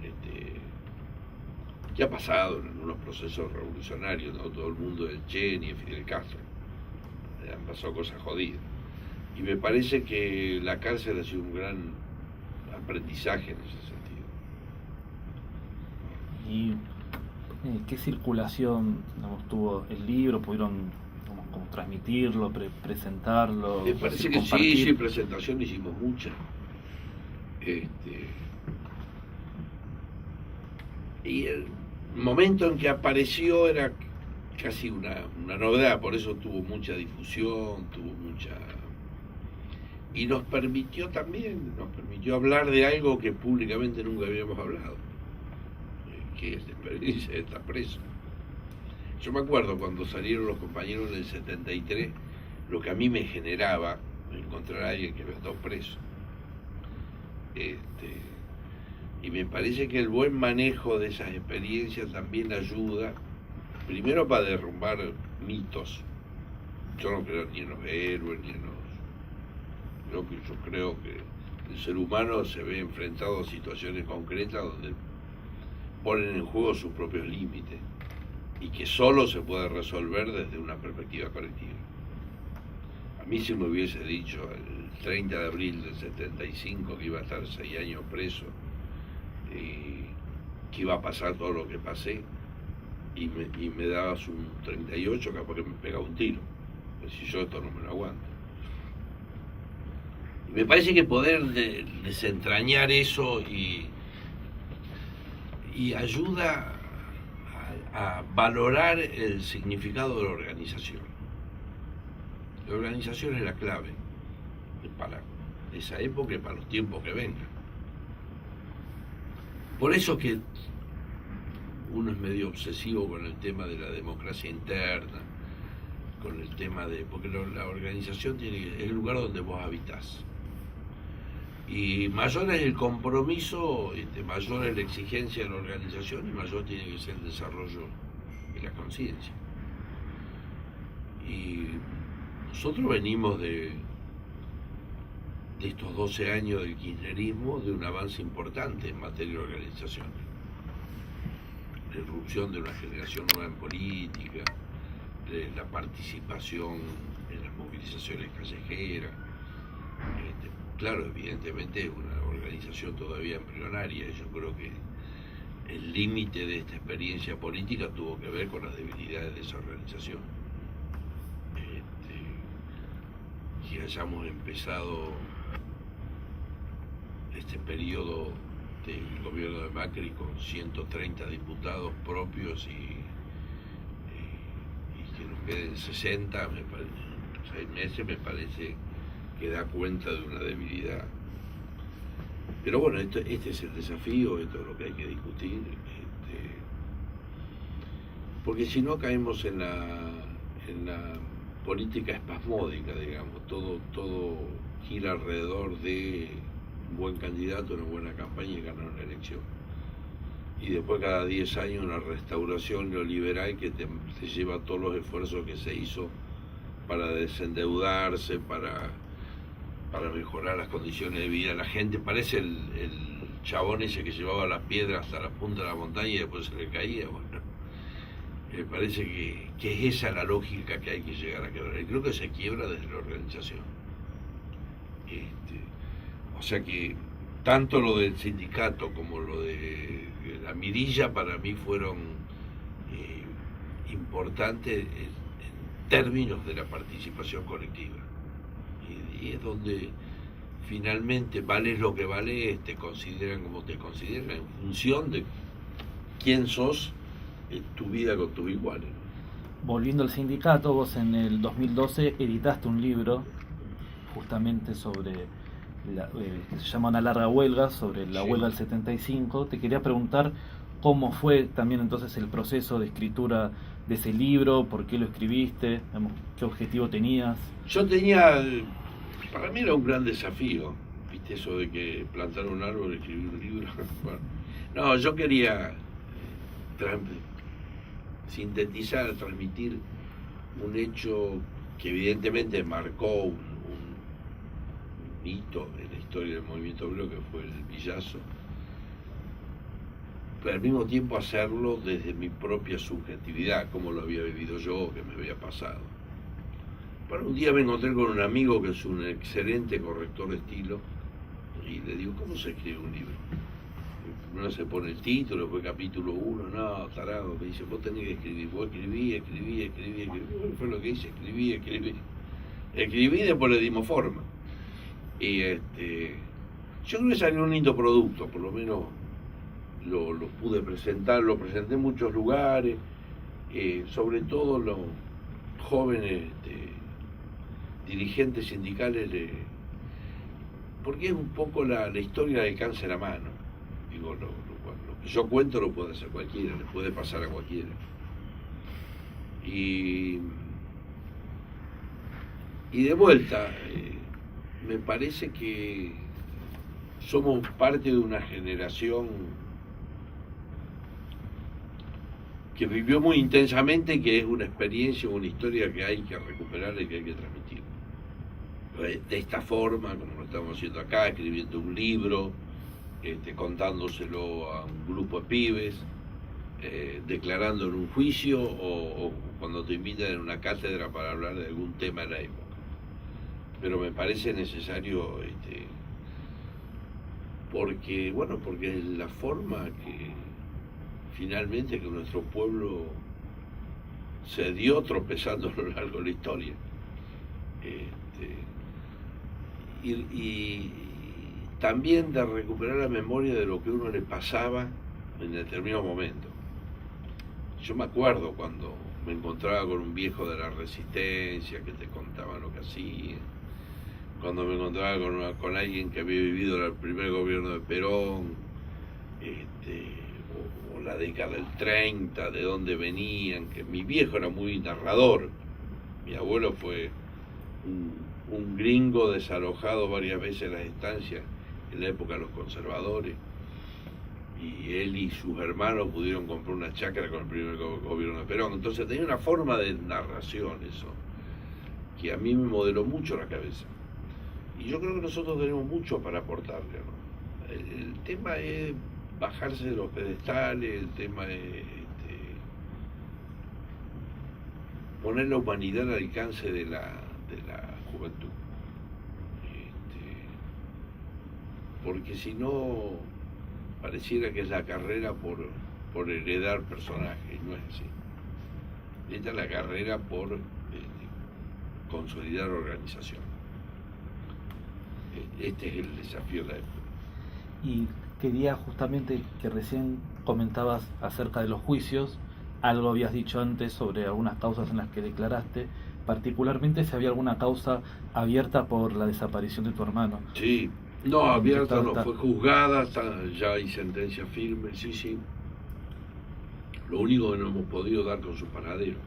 que ha pasado en unos procesos revolucionarios, ¿no? Todo el mundo del Che ni Fidel Castro. Han pasado cosas jodidas. Y me parece que la cárcel ha sido un gran aprendizaje en ese sentido. ¿Y qué circulación, digamos, tuvo el libro? ¿Pudieron como transmitirlo, presentarlo? Me parece que sí, presentación hicimos muchas. Y el momento en que apareció era casi una novedad, por eso tuvo mucha difusión, y nos permitió hablar de algo que públicamente nunca habíamos hablado, que es la experiencia de estar preso. Yo me acuerdo cuando salieron los compañeros del 73, lo que a mí me generaba encontrar a alguien que había estado preso. Y me parece que el buen manejo de esas experiencias también ayuda, primero para derrumbar mitos. Yo no creo ni en los héroes, ni en los... Yo creo que el ser humano se ve enfrentado a situaciones concretas donde ponen en juego sus propios límites y que solo se puede resolver desde una perspectiva colectiva. A mí si me hubiese dicho el 30 de abril del 75 que iba a estar 6 años preso y que iba a pasar todo lo que pasé y me dabas un 38, capaz que me pegaba un tiro. Pues si yo esto no me lo aguanto. Y me parece que poder desentrañar eso y ayuda a valorar el significado de la organización. La organización es la clave para esa época y para los tiempos que vengan. Por eso que uno es medio obsesivo con el tema de la democracia interna, con el tema de... porque la organización es el lugar donde vos habitás. Y mayor es el compromiso, mayor es la exigencia de la organización y mayor tiene que ser el desarrollo de la conciencia. Y nosotros venimos de estos 12 años del kirchnerismo, de un avance importante en materia de organización. La irrupción de una generación nueva en política, de la participación en las movilizaciones callejeras. Claro, evidentemente es una organización todavía embrionaria. Yo creo que el límite de esta experiencia política tuvo que ver con las debilidades de esa organización. Que hayamos empezado este periodo del gobierno de Macri con 130 diputados propios y que nos queden 60, 6 meses, me parece que da cuenta de una debilidad. Pero bueno, este es el desafío, esto es lo que hay que discutir, porque si no caemos en la política espasmódica, digamos, todo gira alrededor de un buen candidato, una buena campaña y ganar una elección. Y después cada 10 años una restauración neoliberal que te lleva todos los esfuerzos que se hizo para desendeudarse, para mejorar las condiciones de vida de la gente. Parece el chabón ese que llevaba la piedra hasta la punta de la montaña y después se le caía. Bueno, me parece que es esa la lógica que hay que llegar a quebrar. Y creo que se quiebra desde la organización. O sea que tanto lo del sindicato como lo de la mirilla para mí fueron importantes en términos de la participación colectiva. Y es donde finalmente vales lo que vales, te consideran como te consideran en función de quién sos en tu vida con tus iguales. Volviendo al sindicato, vos en el 2012 editaste un libro justamente sobre que se llama Una larga huelga, sobre la huelga del 75. Te quería preguntar cómo fue también entonces el proceso de escritura de ese libro, por qué lo escribiste, qué objetivo tenías. Yo tenía Para mí era un gran desafío, viste, eso de que plantar un árbol, escribir un libro. Bueno, no, yo quería sintetizar, transmitir un hecho que evidentemente marcó un hito en la historia del movimiento obrero, que fue el Villazo, pero al mismo tiempo hacerlo desde mi propia subjetividad, como lo había vivido yo, que me había pasado. Bueno, un día me encontré con un amigo que es un excelente corrector de estilo y le digo, ¿cómo se escribe un libro? Primero se pone el título, después capítulo 1, no, tarado, me dice, vos tenés que escribir, vos escribí, bueno, fue lo que hice, escribí, y después le dimos forma. Y yo creo que salió un lindo producto, por lo menos lo pude presentar, lo presenté en muchos lugares, sobre todo los jóvenes dirigentes sindicales, porque es un poco la historia del cáncer a mano. Digo, lo que yo cuento lo puede hacer cualquiera, le puede pasar a cualquiera. Y de vuelta, me parece que somos parte de una generación que vivió muy intensamente, que es una experiencia, una historia que hay que recuperar y que hay que transmitir. De esta forma, como lo estamos haciendo acá, escribiendo un libro, contándoselo a un grupo de pibes, declarando en un juicio o cuando te invitan en una cátedra para hablar de algún tema de la época. Pero me parece necesario, porque es la forma que finalmente que nuestro pueblo se dio tropezando a lo largo de la historia. Y también de recuperar la memoria de lo que uno le pasaba en determinado momento. Yo me acuerdo cuando me encontraba con un viejo de la Resistencia que te contaba lo que hacía, cuando me encontraba con alguien que había vivido el primer gobierno de Perón, o la década del 30, de dónde venían, que mi viejo era muy narrador. Mi abuelo fue un gringo desalojado varias veces en las estancias en la época de los conservadores, y él y sus hermanos pudieron comprar una chacra con el primer gobierno de Perón. Entonces tenía una forma de narración eso, que a mí me modeló mucho la cabeza. Y yo creo que nosotros tenemos mucho para aportarle, ¿no? El tema es bajarse de los pedestales, el tema es poner la humanidad al alcance de la juventud. Porque si no, pareciera que es la carrera por heredar personajes, y no es así. Esta es la carrera por consolidar organización. Este es el desafío de la época. Y quería justamente que recién comentabas acerca de los juicios, algo habías dicho antes sobre algunas causas en las que declaraste, particularmente si había alguna causa abierta por la desaparición de tu hermano. Sí, no, abierta no, fue juzgada, ya hay sentencia firme, sí. Lo único que no hemos podido dar con su paradero.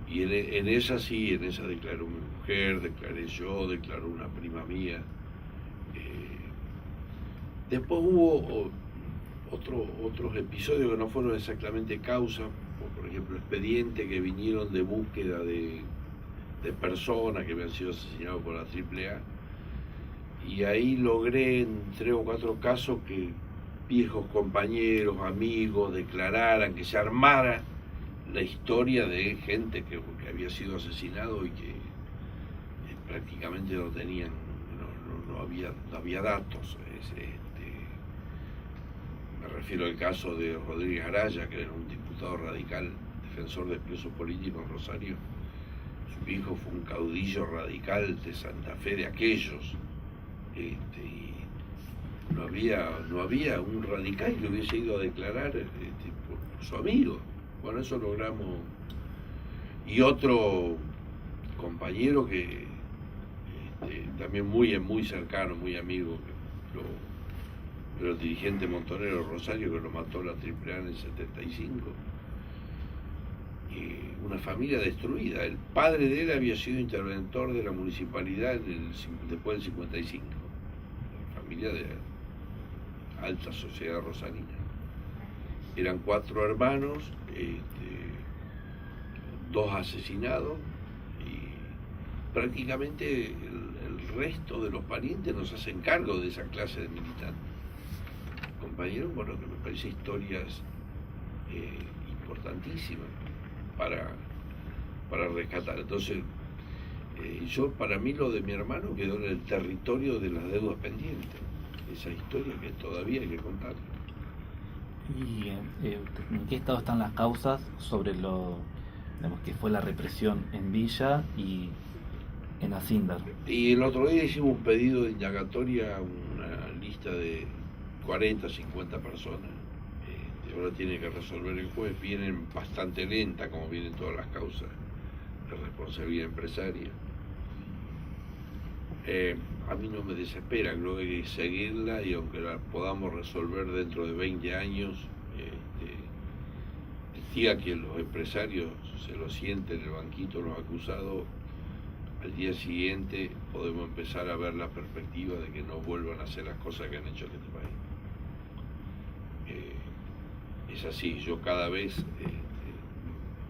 Y en esa sí, en esa declaró mi mujer, declaré yo, declaró una prima mía. Después hubo otros episodios que no fueron exactamente causa, por ejemplo, expedientes que vinieron de búsqueda de personas que habían sido asesinadas por la AAA. Y ahí logré en 3 o 4 casos que viejos compañeros, amigos, declararan, que se armara la historia de gente que había sido asesinado y que prácticamente no tenían, no había datos. Me refiero al caso de Rodríguez Araya, que era un diputado radical, defensor de presos políticos en Rosario. Su hijo fue un caudillo radical de Santa Fe de aquellos. Y no había un radical que hubiese ido a declarar por su amigo. Bueno, eso logramos. Y otro compañero que también muy cercano, muy amigo, pero el dirigente montonero Rosario, que lo mató la AAA en el 75. una familia destruida. El padre de él había sido interventor de la municipalidad después del 55. Familia de alta sociedad rosarina. Eran 4 hermanos, 2 asesinados, y prácticamente el resto de los parientes nos hacen cargo de esa clase de militantes. Compañeros, bueno, que me parece historias importantísimas para rescatar. Entonces, para mí lo de mi hermano quedó en el territorio de las deudas pendientes, esa historia que todavía hay que contar. ¿Y en qué estado están las causas sobre que fue la represión en Villa y en Acíndar? Y el otro día hicimos un pedido de indagatoria a una lista de 40, 50 personas. Ahora tiene que resolver el juez. Vienen bastante lenta, como vienen todas las causas de responsabilidad empresaria. A mí no me desespera, creo que hay que seguirla, y aunque la podamos resolver dentro de 20 años, el día que los empresarios se lo sienten en el banquito los acusados, al día siguiente podemos empezar a ver la perspectiva de que no vuelvan a hacer las cosas que han hecho en este país. Es así, yo cada vez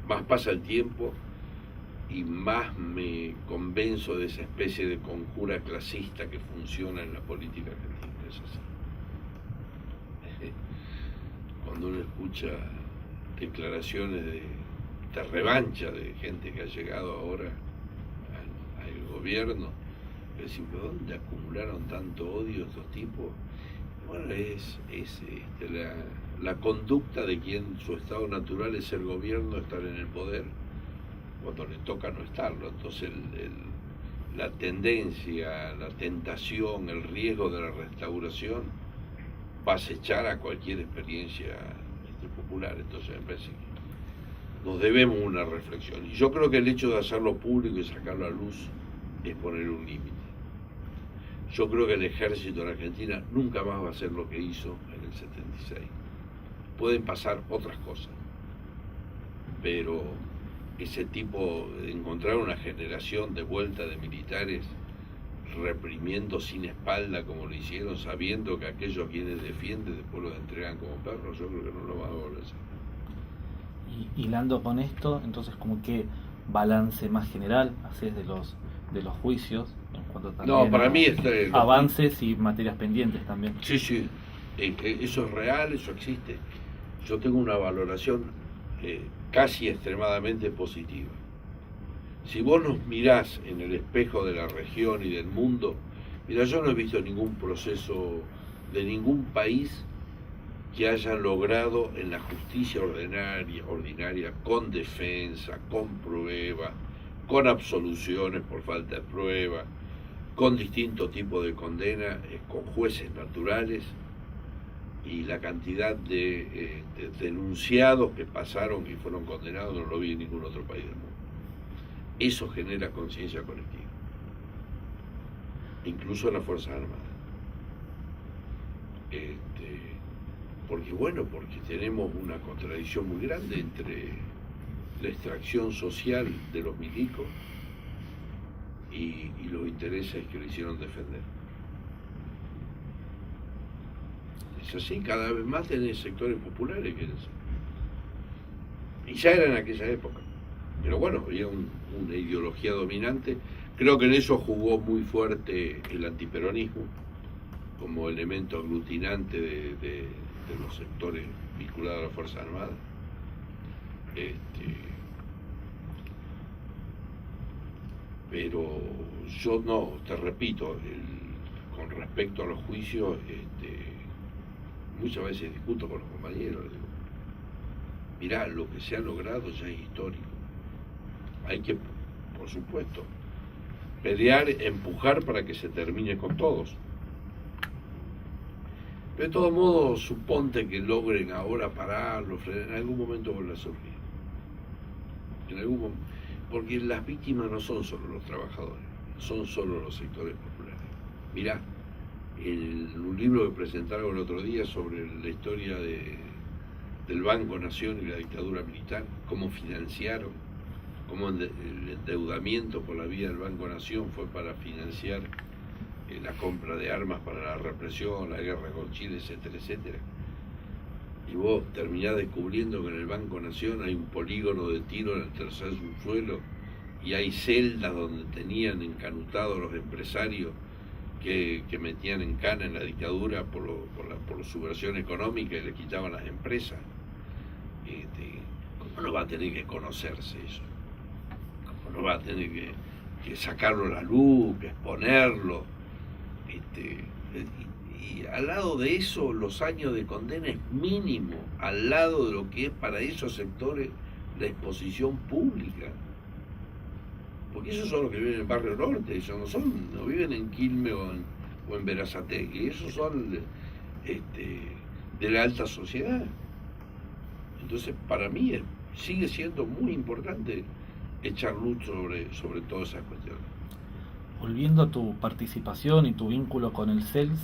más pasa el tiempo y más me convenzo de esa especie de conjura clasista que funciona en la política argentina. Es así. Cuando uno escucha declaraciones de revancha de gente que ha llegado ahora al gobierno, decimos, ¿dónde acumularon tanto odio estos tipos? Bueno, es la conducta de quien su estado natural es el gobierno, estar en el poder, cuando le toca no estarlo. Entonces la tendencia, la tentación, el riesgo de la restauración va a acechar a cualquier experiencia popular. Entonces me parece que nos debemos una reflexión. Y yo creo que el hecho de hacerlo público y sacarlo a luz es poner un límite. Yo creo que el ejército en Argentina nunca más va a hacer lo que hizo en el 76. Pueden pasar otras cosas, pero ese tipo de encontrar una generación de vuelta de militares reprimiendo sin espalda como lo hicieron, sabiendo que aquellos a quienes defienden después los entregan como perros, yo creo que no lo van a volver a hacer. Y hilando con esto, entonces, como que balance más general haces de los juicios en cuanto también para mí avances y materias pendientes también. Sí, eso es real, eso existe. Yo tengo una valoración casi extremadamente positiva. Si vos nos mirás en el espejo de la región y del mundo, mira, yo no he visto ningún proceso de ningún país que haya logrado en la justicia ordinaria, con defensa, con prueba, con absoluciones por falta de prueba, con distintos tipos de condena, con jueces naturales, y la cantidad de denunciados que pasaron y fueron condenados no lo vi en ningún otro país del mundo. Eso genera conciencia colectiva, incluso en las Fuerzas Armadas. Porque tenemos una contradicción muy grande entre la extracción social de los milicos y los intereses que lo hicieron defender. Es así, cada vez más tenés sectores populares que eso. Y ya era en aquella época. Pero bueno, había una ideología dominante. Creo que en eso jugó muy fuerte el antiperonismo como elemento aglutinante de los sectores vinculados a las Fuerzas Armadas. Pero yo no, te repito, con respecto a los juicios, muchas veces discuto con los compañeros, digo, mirá, lo que se ha logrado ya es histórico. Hay que, por supuesto, pelear, empujar para que se termine con todos. Pero de todos modos, suponte que logren ahora pararlo, frenar, en algún momento vuelve a surgir. Porque las víctimas no son solo los trabajadores, son solo los sectores populares. Mirá, un libro que presentaron el otro día sobre la historia de del Banco Nación y la dictadura militar, cómo financiaron, cómo el endeudamiento por la vía del Banco Nación fue para financiar la compra de armas para la represión, la guerra con Chile, etcétera, etcétera. Y vos terminás descubriendo que en el Banco Nación hay un polígono de tiro en el tercer subsuelo y hay celdas donde tenían encanutados los empresarios que metían en cana en la dictadura por subversión económica y le quitaban las empresas. ¿Cómo no va a tener que conocerse eso? ¿Cómo no va a tener que sacarlo a la luz, que exponerlo? Y al lado de eso, los años de condena es mínimo, al lado de lo que es para esos sectores la exposición pública. Porque esos son los que viven en el barrio norte, ellos no viven en Quilmes o en Berazategui, esos son de la alta sociedad. Entonces, para mí sigue siendo muy importante echar luz sobre todas esas cuestiones. Volviendo a tu participación y tu vínculo con el CELS,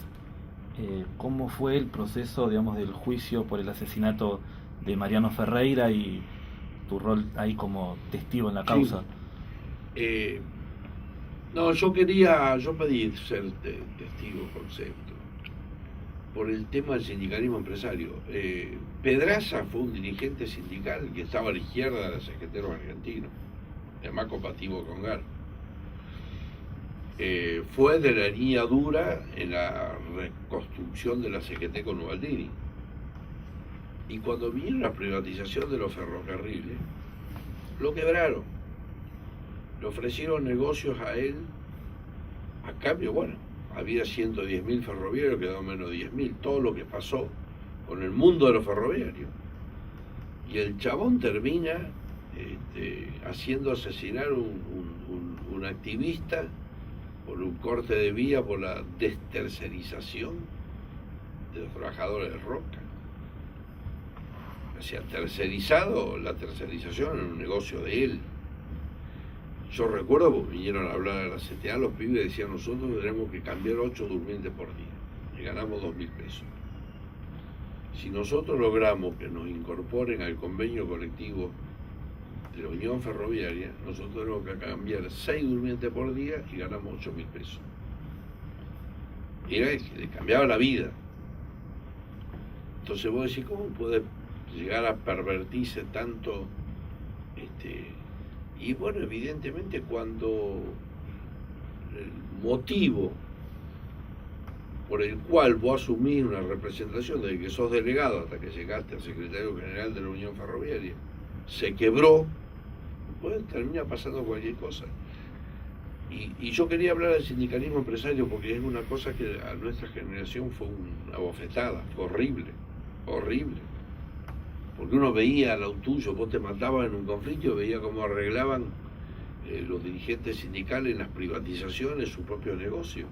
¿cómo fue el proceso, digamos, del juicio por el asesinato de Mariano Ferreira y tu rol ahí como testigo en la causa? Sí. No, yo pedí ser testigo concepto por el tema del sindicalismo empresario. Pedraza fue un dirigente sindical que estaba a la izquierda de los secretarios argentinos, además compatible con GAR. Fue de la línea dura en la reconstrucción de la CGT con Ubaldini. Y cuando vino la privatización de los ferrocarriles, lo quebraron. Le ofrecieron negocios a él, a cambio, bueno, había 110.000 ferroviarios, quedó menos de 10.000, todo lo que pasó con el mundo de los ferroviarios. Y el chabón termina haciendo asesinar un activista por un corte de vía, por la destercerización de los trabajadores de Roca. O sea, tercerizado, la tercerización en un negocio de él. Yo recuerdo, porque vinieron a hablar a la CTA, los pibes decían, nosotros tenemos que cambiar 8 durmientes por día, y ganamos 2.000 pesos. Si nosotros logramos que nos incorporen al convenio colectivo de la Unión Ferroviaria, nosotros tenemos que cambiar 6 durmientes por día y ganamos 8.000 pesos. Era que le cambiaba la vida. Entonces vos decís, ¿cómo puede llegar a pervertirse tanto? Y bueno, evidentemente cuando el motivo por el cual vos asumís una representación desde que sos delegado hasta que llegaste al secretario general de la Unión Ferroviaria, se quebró, pues termina pasando cualquier cosa. Y yo quería hablar del sindicalismo empresario porque es una cosa que a nuestra generación fue una bofetada, fue horrible, horrible. Porque uno veía al lado tuyo, vos te matabas en un conflicto, veía cómo arreglaban los dirigentes sindicales en las privatizaciones su propio negocio.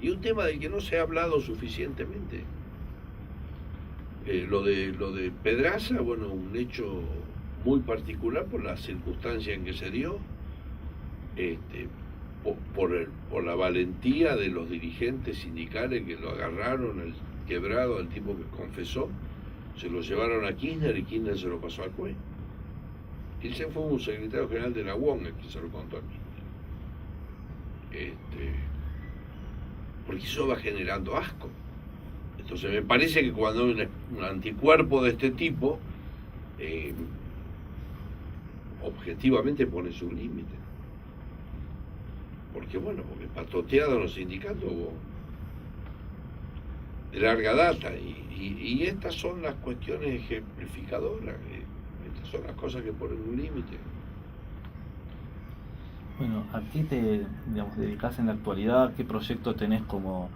Y un tema del que no se ha hablado suficientemente. Lo de Pedraza, bueno, un hecho muy particular por la circunstancia en que se dio, por la valentía de los dirigentes sindicales que lo agarraron, el quebrado, al tipo que confesó, se lo llevaron a Kirchner y Kirchner se lo pasó al juez. Ese fue un secretario general de la UON el que se lo contó a Kirchner. Porque eso va generando asco. Entonces me parece que cuando hay un anticuerpo de este tipo, objetivamente pone su límite. Porque bueno, porque patoteado en los sindicatos de larga data, y estas son las cuestiones ejemplificadoras, estas son las cosas que ponen un límite. Bueno, ¿a qué te dedicás en la actualidad? ¿Qué proyecto tenés como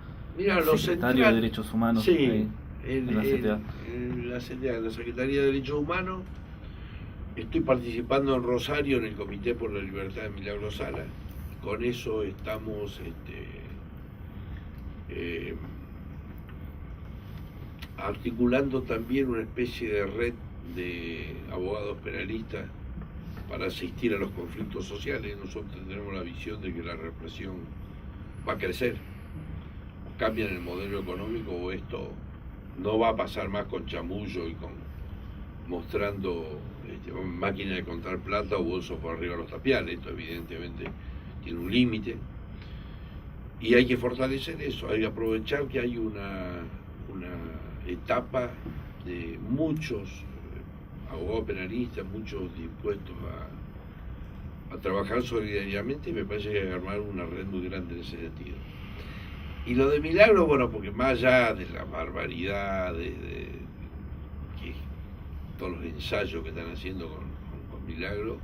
secretario de Derechos Humanos? Sí, en la CTA. En la CTA, en la Secretaría de Derechos Humanos. Estoy participando en Rosario en el Comité por la Libertad de Milagro Sala. Con eso estamos articulando también una especie de red de abogados penalistas para asistir a los conflictos sociales. Nosotros tenemos la visión de que la represión va a crecer. Cambian el modelo económico o esto no va a pasar más con chamullo y con mostrando máquina de contar plata o bolsos por arriba de los tapiales. Esto evidentemente tiene un límite y hay que fortalecer eso, hay que aprovechar que hay una etapa de muchos abogados penalistas, muchos dispuestos a trabajar solidariamente, y me parece que hay que armar una red muy grande en ese sentido. Y lo de Milagro, bueno, porque más allá de la barbaridad, de que todos los ensayos que están haciendo con Milagro,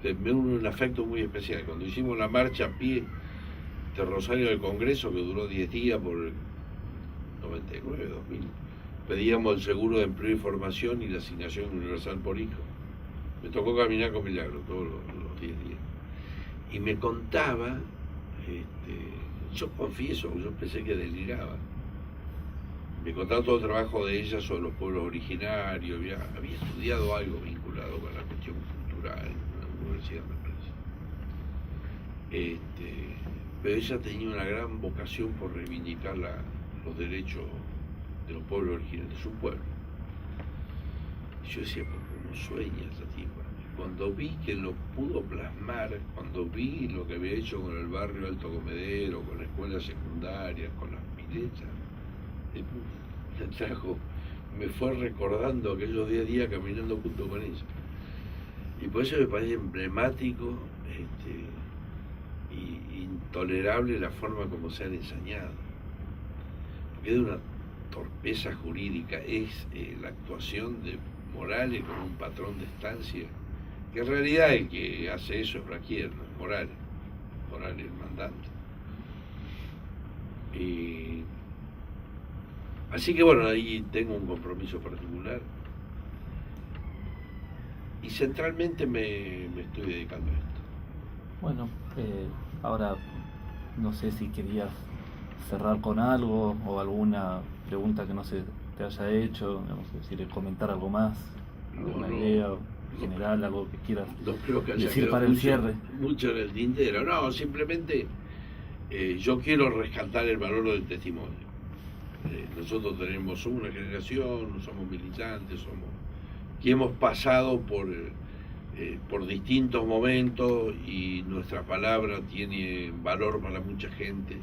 me une un afecto muy especial. Cuando hicimos la marcha a pie de Rosario del Congreso, que duró 10 días por el 99, 2000, pedíamos el seguro de empleo y formación y la asignación universal por hijo. Me tocó caminar con Milagro todos los 10 días. Y me contaba, yo confieso, yo pensé que deliraba. Me contaba todo el trabajo de ella sobre los pueblos originarios, había estudiado algo vinculado con la cuestión cultural en la universidad, me parece. Pero ella tenía una gran vocación por reivindicar los derechos de los pueblos originarios, de su pueblo. Y yo decía, ¿cómo sueña esa tipa? Cuando vi que lo pudo plasmar, cuando vi lo que había hecho con el barrio Alto Comedero, con la escuela secundaria, con las piletas, me fue recordando aquellos 10 días caminando junto con ella. Y por eso me parece emblemático y intolerable la forma como se han ensañado. Porque es de una torpeza jurídica, es la actuación de Morales como un patrón de estancia, que en realidad el que hace eso es Blaquier, no es Morales el mandante. Así que bueno, ahí tengo un compromiso particular y centralmente me estoy dedicando a esto. Bueno, ahora no sé si querías cerrar con algo o alguna pregunta que no se te haya hecho, digamos, es decir, comentar algo más, alguna idea general, algo que quieras creo que haya decir para el cierre. Mucho en el tintero, no, simplemente yo quiero rescatar el valor del testimonio. Nosotros somos una generación, somos militantes, que hemos pasado por distintos momentos y nuestra palabra tiene valor para mucha gente,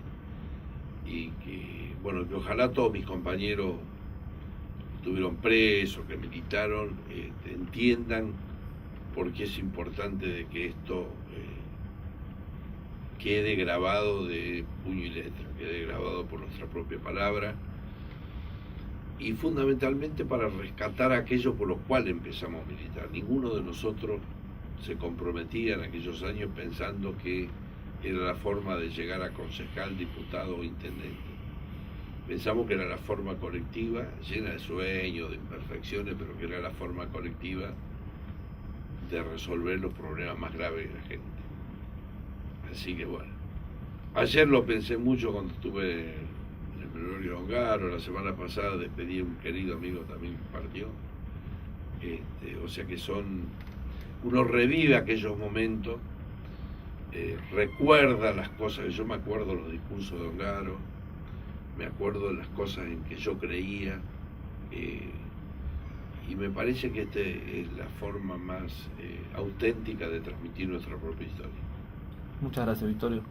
y que ojalá todos mis compañeros que estuvieron presos, que militaron, entiendan por qué es importante de que esto quede grabado de puño y letra, quede grabado por nuestra propia palabra, y fundamentalmente para rescatar aquello por lo cual empezamos a militar. Ninguno de nosotros se comprometía en aquellos años pensando que era la forma de llegar a concejal, diputado o intendente. Pensamos que era la forma colectiva, llena de sueños, de imperfecciones, pero que era la forma colectiva de resolver los problemas más graves de la gente. Así que bueno, ayer lo pensé mucho cuando estuve en el velorio Ongaro, la semana pasada despedí a un querido amigo también que partió. O sea que uno revive aquellos momentos, recuerda las cosas, yo me acuerdo los discursos de Ongaro, me acuerdo de las cosas en que yo creía, y me parece que esta es la forma más auténtica de transmitir nuestra propia historia. Muchas gracias, Victorio.